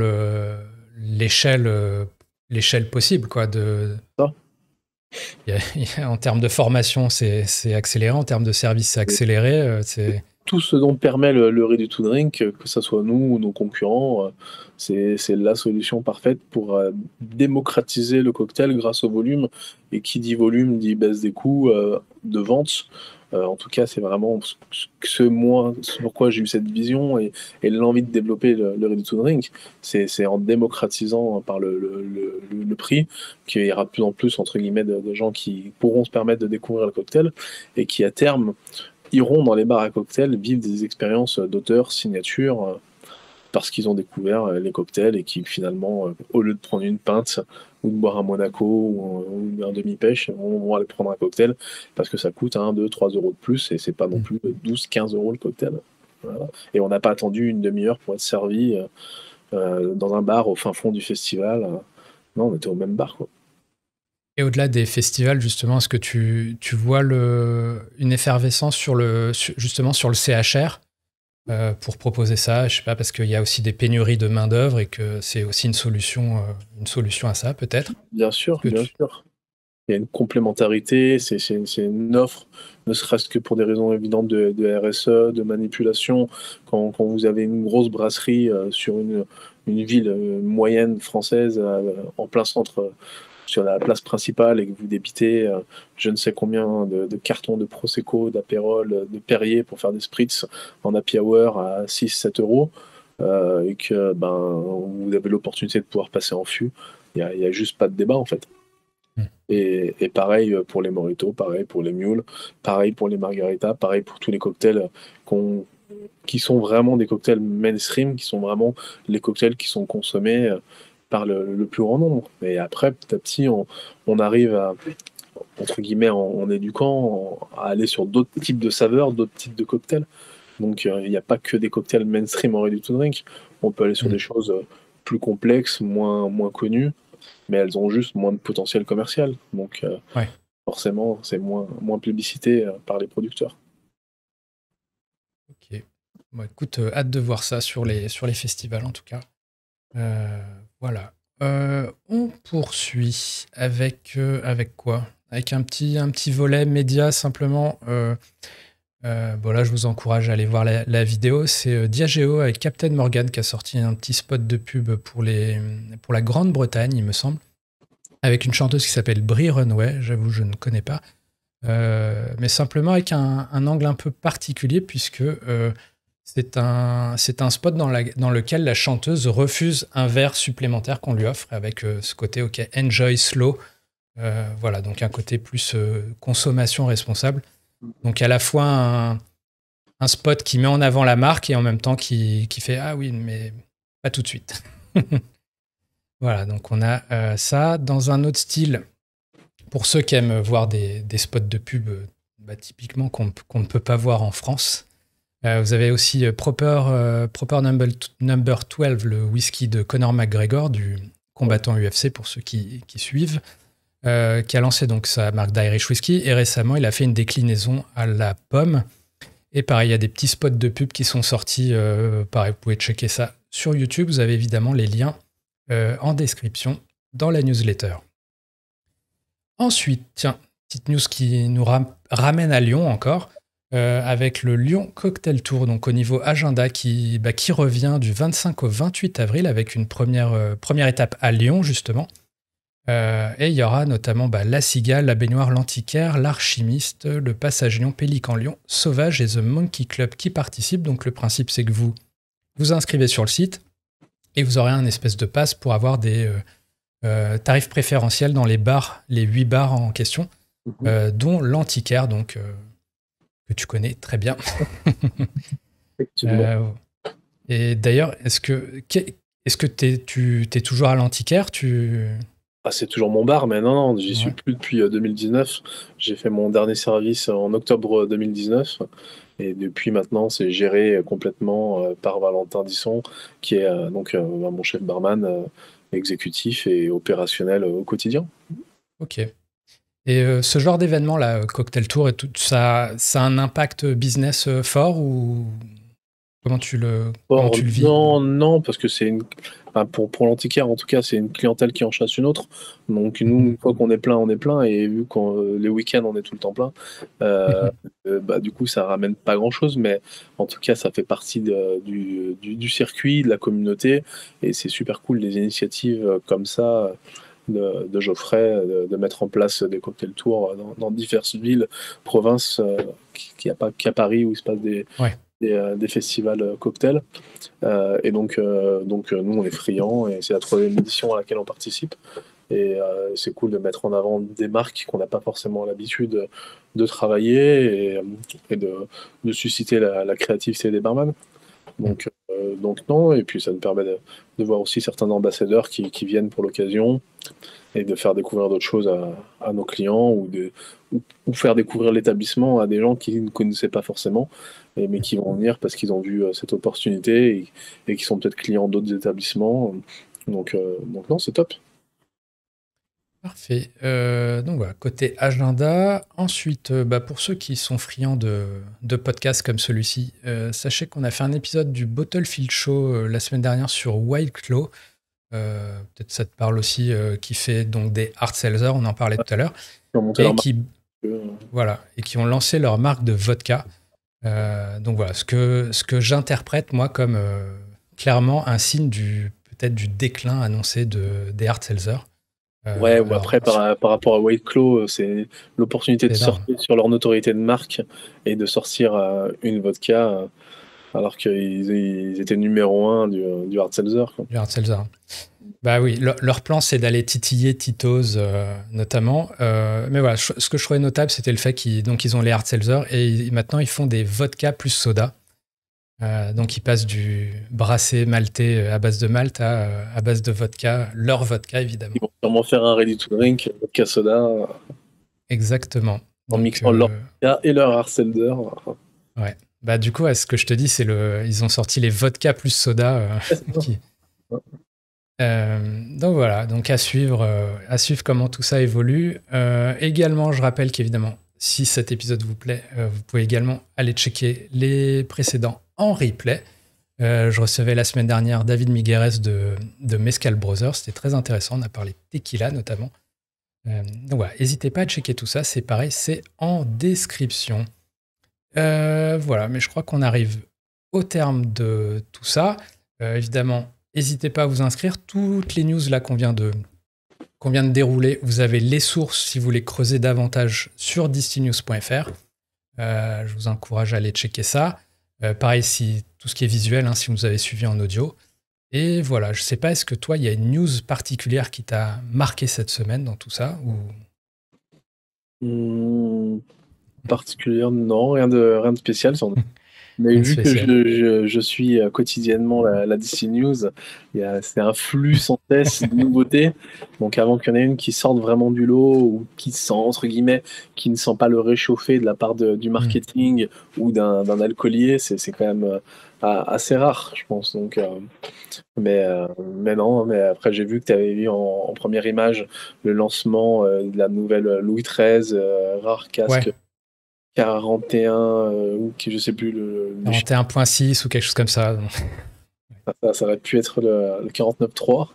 Speaker 1: l'échelle l'échelle possible, quoi.
Speaker 2: Ça.
Speaker 1: En termes de formation, c'est accéléré. En termes de service, c'est accéléré.
Speaker 2: Tout ce dont permet le ready to drink, que ce soit nous ou nos concurrents, c'est la solution parfaite pour démocratiser le cocktail grâce au volume. Et qui dit volume dit baisse des coûts de vente. En tout cas, c'est vraiment ce pourquoi j'ai eu cette vision et l'envie de développer le ready to drink. C'est en démocratisant par le prix qu'il y aura de plus en plus entre guillemets de gens qui pourront se permettre de découvrir le cocktail et qui à terme iront dans les bars à cocktails vivre des expériences d'auteur, signature, parce qu'ils ont découvert les cocktails et qui finalement, au lieu de prendre une pinte ou de boire un Monaco ou un demi-pêche, vont aller prendre un cocktail parce que ça coûte 1, 2, 3 euros de plus et c'est pas non plus 12, 15 euros le cocktail. Voilà. Et on n'a pas attendu une demi-heure pour être servi dans un bar au fin fond du festival. Non, on était au même bar, quoi.
Speaker 1: Et au-delà des festivals, justement, est-ce que tu vois une effervescence justement sur le CHR pour proposer ça? Je sais pas, parce qu'il y a aussi des pénuries de main-d'œuvre et que c'est aussi une solution à ça, peut-être.
Speaker 2: Bien sûr, bien sûr. Il y a une complémentarité, c'est une offre, ne serait-ce que pour des raisons évidentes de RSE, de manipulation. Quand vous avez une grosse brasserie sur une ville moyenne française en plein centre, sur la place principale, et que vous débitez je ne sais combien de cartons de Prosecco, d'Aperol, de Perrier pour faire des spritz en happy hour à 6-7 euros, et que vous avez l'opportunité de pouvoir passer en fût, il y a juste pas de débat en fait. Et pareil pour les mojitos, pareil pour les mules, pareil pour les margaritas, pareil pour tous les cocktails qui sont vraiment des cocktails mainstream, qui sont vraiment les cocktails qui sont consommés par le plus grand nombre. Et après, petit à petit, on arrive à, entre guillemets, en éduquant, à aller sur d'autres types de saveurs, d'autres types de cocktails. Donc il n'y a pas que des cocktails mainstream en ready to drink. On peut aller sur des choses plus complexes, moins connues, mais elles ont juste moins de potentiel commercial. Donc forcément, c'est moins publicité par les producteurs.
Speaker 1: Ok. Bon, écoute, hâte de voir ça sur les festivals en tout cas. Voilà. On poursuit avec quoi? Avec un petit volet média simplement. Bon là, je vous encourage à aller voir la vidéo. C'est Diageo avec Captain Morgan qui a sorti un petit spot de pub pour la Grande-Bretagne, il me semble, avec une chanteuse qui s'appelle Brie Runway. J'avoue, je ne connais pas. Mais simplement avec un angle un peu particulier puisque c'est un spot dans lequel la chanteuse refuse un verre supplémentaire qu'on lui offre avec ce côté OK, enjoy slow. Voilà, donc un côté plus consommation responsable. Donc à la fois un spot qui met en avant la marque et en même temps qui fait ah oui, mais pas tout de suite. Voilà, donc on a ça. Dans un autre style, pour ceux qui aiment voir des spots de pub typiquement qu'on ne peut pas voir en France, vous avez aussi Proper Number 12, le whisky de Conor McGregor, du combattant UFC pour ceux qui suivent, qui a lancé donc sa marque d'Irish Whisky, et récemment il a fait une déclinaison à la pomme. Et pareil, il y a des petits spots de pub qui sont sortis. Pareil, vous pouvez checker ça sur YouTube. Vous avez évidemment les liens en description dans la newsletter. Ensuite, tiens, petite news qui nous ramène à Lyon encore, avec le Lyon Cocktail Tour, donc au niveau agenda, qui revient du 25 au 28 avril avec une première étape à Lyon, justement. Et il y aura notamment la Cigale, la Baignoire, l'Antiquaire, l'Archimiste, le Passage Lyon, Pélican Lyon, Sauvage et The Monkey Club qui participent. Donc le principe, c'est que vous vous inscrivez sur le site et vous aurez un espèce de pass pour avoir des tarifs préférentiels dans les 8 bars en question, dont l'Antiquaire, donc que tu connais très bien. Et d'ailleurs, est-ce que tu es toujours à l'Antiquaire?
Speaker 2: C'est toujours mon bar, mais non, j'y suis plus depuis 2019. J'ai fait mon dernier service en octobre 2019. Et depuis maintenant, c'est géré complètement par Valentin Disson, qui est donc mon chef barman exécutif et opérationnel au quotidien.
Speaker 1: Ok. Et ce genre d'événement, là, Cocktail Tour et tout, ça a un impact business fort ou comment
Speaker 2: Or,
Speaker 1: tu le vis?
Speaker 2: non, non, parce que enfin, pour l'antiquaire, en tout cas, c'est une clientèle qui en chasse une autre. Donc, nous, une fois qu'on est plein, on est plein. Et vu qu'on les week-ends, on est tout le temps plein, euh, bah, du coup, ça ramène pas grand-chose. Mais en tout cas, ça fait partie du circuit, de la communauté. Et c'est super cool, des initiatives comme ça de Geoffrey, de mettre en place des cocktail tours dans diverses villes, provinces, qu'il n'y a pas qu'à Paris où il se passe
Speaker 1: Ouais.
Speaker 2: des festivals cocktails. Et donc nous, on est friands et c'est la troisième édition à laquelle on participe. Et c'est cool de mettre en avant des marques qu'on n'a pas forcément l'habitude de travailler et de susciter la créativité des barman. Donc non, et puis ça nous permet de voir aussi certains ambassadeurs qui viennent pour l'occasion et de faire découvrir d'autres choses à nos clients ou faire découvrir l'établissement à des gens qui ne connaissaient pas forcément, mais qui vont venir parce qu'ils ont vu cette opportunité et qui sont peut-être clients d'autres établissements. Donc non, c'est top.
Speaker 1: Parfait. Donc voilà, côté agenda. Ensuite, pour ceux qui sont friands de podcasts comme celui-ci, sachez qu'on a fait un épisode du Bottlefield Show la semaine dernière sur Wild Claw. Peut-être ça te parle aussi, qui fait donc des hard seltzers, on en parlait tout à l'heure,
Speaker 2: Ils ont monté leur
Speaker 1: et
Speaker 2: marque.
Speaker 1: qui ont lancé leur marque de vodka. Donc voilà, ce que j'interprète moi comme clairement un signe peut-être du déclin annoncé des hard seltzers.
Speaker 2: Ouais, ou
Speaker 1: Alors,
Speaker 2: après, par rapport à White Claw, c'est l'opportunité de
Speaker 1: c'est énorme.
Speaker 2: sortir sur leur notoriété de marque et de sortir une vodka alors qu'ils étaient numéro un du hard seltzer, quoi.
Speaker 1: Du hard seltzer. Bah oui, leur plan, c'est d'aller titiller Tito's, notamment. Mais voilà, ce que je trouvais notable, c'était le fait qu'ils ont les hard seltzer et maintenant, ils font des vodka plus soda. Donc, ils passent du brassé maltais à base de malt à base de vodka, leur vodka, évidemment.
Speaker 2: Ils vont sûrement faire un ready to drink, vodka soda,
Speaker 1: Exactement.
Speaker 2: en
Speaker 1: Donc,
Speaker 2: mixant leur vodka et leur hard seltzer.
Speaker 1: ouais. Bah, du coup, ce que je te dis, ils ont sorti les vodka plus soda. qui- donc voilà, donc à suivre comment tout ça évolue. Également, je rappelle qu'évidemment, si cet épisode vous plaît, vous pouvez également aller checker les précédents en replay. Je recevais la semaine dernière David Migueres de Mezcal Brothers, c'était très intéressant, on a parlé tequila notamment. Donc voilà, n'hésitez pas à checker tout ça, c'est pareil, c'est en description. Voilà, mais je crois qu'on arrive au terme de tout ça. Évidemment, n'hésitez pas à vous inscrire. Toutes les news là qu'on vient de dérouler, vous avez les sources si vous voulez creuser davantage sur distinews.fr. Je vous encourage à aller checker ça. Pareil, si tout ce qui est visuel, si vous nous avez suivi en audio. Et voilà, je sais pas, est-ce que toi, il y a une news particulière qui t'a marqué cette semaine dans tout ça ou...
Speaker 2: Particulière, non, rien de spécial. Mais
Speaker 1: Rien de
Speaker 2: vu que
Speaker 1: spécial.
Speaker 2: je suis quotidiennement la DC News, c'est un flux sans cesse de nouveautés. Donc avant qu'il y en ait une qui sorte vraiment du lot ou qui sent, entre guillemets, qui ne sent pas le réchauffé de la part du marketing ou d'un alcoolier, c'est quand même assez rare, je pense. Donc, mais non, mais après j'ai vu que tu avais vu en première image le lancement de la nouvelle Louis XIII, rare casque
Speaker 1: Ouais,
Speaker 2: 41, ou je sais plus le chiffre.
Speaker 1: 41.6 ou quelque chose comme ça.
Speaker 2: Ça aurait pu être le 49.3.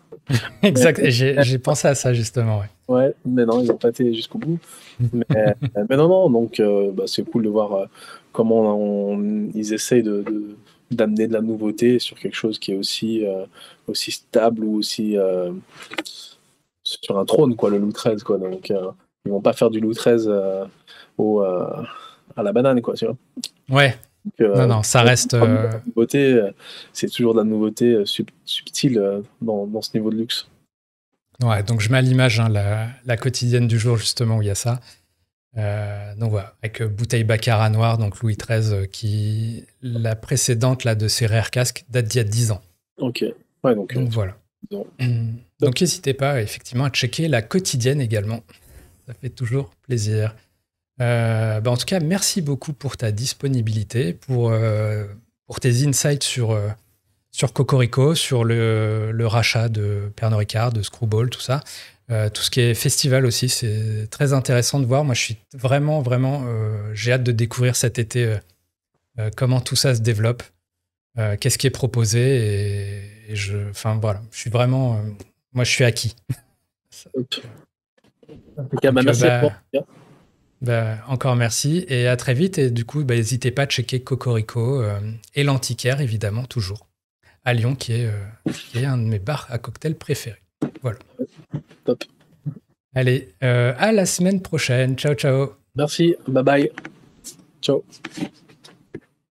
Speaker 1: Exact, et j'ai pensé à ça justement, ouais.
Speaker 2: Ouais, mais non, ils n'ont pas été jusqu'au bout. Mais non, non, donc c'est cool de voir comment ils essayent d'amener de la nouveauté sur quelque chose qui est aussi stable ou aussi sur un trône, quoi, le Louis XIII, quoi. Donc ils vont pas faire du Louis XIII à la banane, quoi, tu vois.
Speaker 1: Ouais,
Speaker 2: Donc,
Speaker 1: non, ça reste...
Speaker 2: la nouveauté, c'est toujours de la nouveauté subtile dans ce niveau de luxe.
Speaker 1: Ouais, donc je mets à l'image la quotidienne du jour justement où il y a ça. Donc voilà, avec bouteille Baccarat noire, donc Louis XIII, la précédente là, de ces rares casques date d'il y a 10 ans.
Speaker 2: Ok, ouais, donc
Speaker 1: Voilà.
Speaker 2: bon.
Speaker 1: Donc n'hésitez pas effectivement à checker la quotidienne également. Ça fait toujours plaisir. En tout cas, merci beaucoup pour ta disponibilité, pour tes insights sur Cocorico, sur le rachat de Pernod Ricard, de Screwball, tout ça. Tout ce qui est festival aussi, c'est très intéressant de voir. Moi, je suis vraiment, vraiment, j'ai hâte de découvrir cet été comment tout ça se développe, qu'est-ce qui est proposé. Enfin voilà, je suis vraiment, moi, je suis acquis.
Speaker 2: Merci à toi.
Speaker 1: Encore merci et à très vite. Et du coup, n'hésitez pas à checker Cocorico et l'Antiquaire, évidemment, toujours, à Lyon, qui est un de mes bars à cocktails préférés. Voilà.
Speaker 2: Top.
Speaker 1: Allez, à la semaine prochaine. Ciao, ciao.
Speaker 2: Merci. Bye bye. Ciao.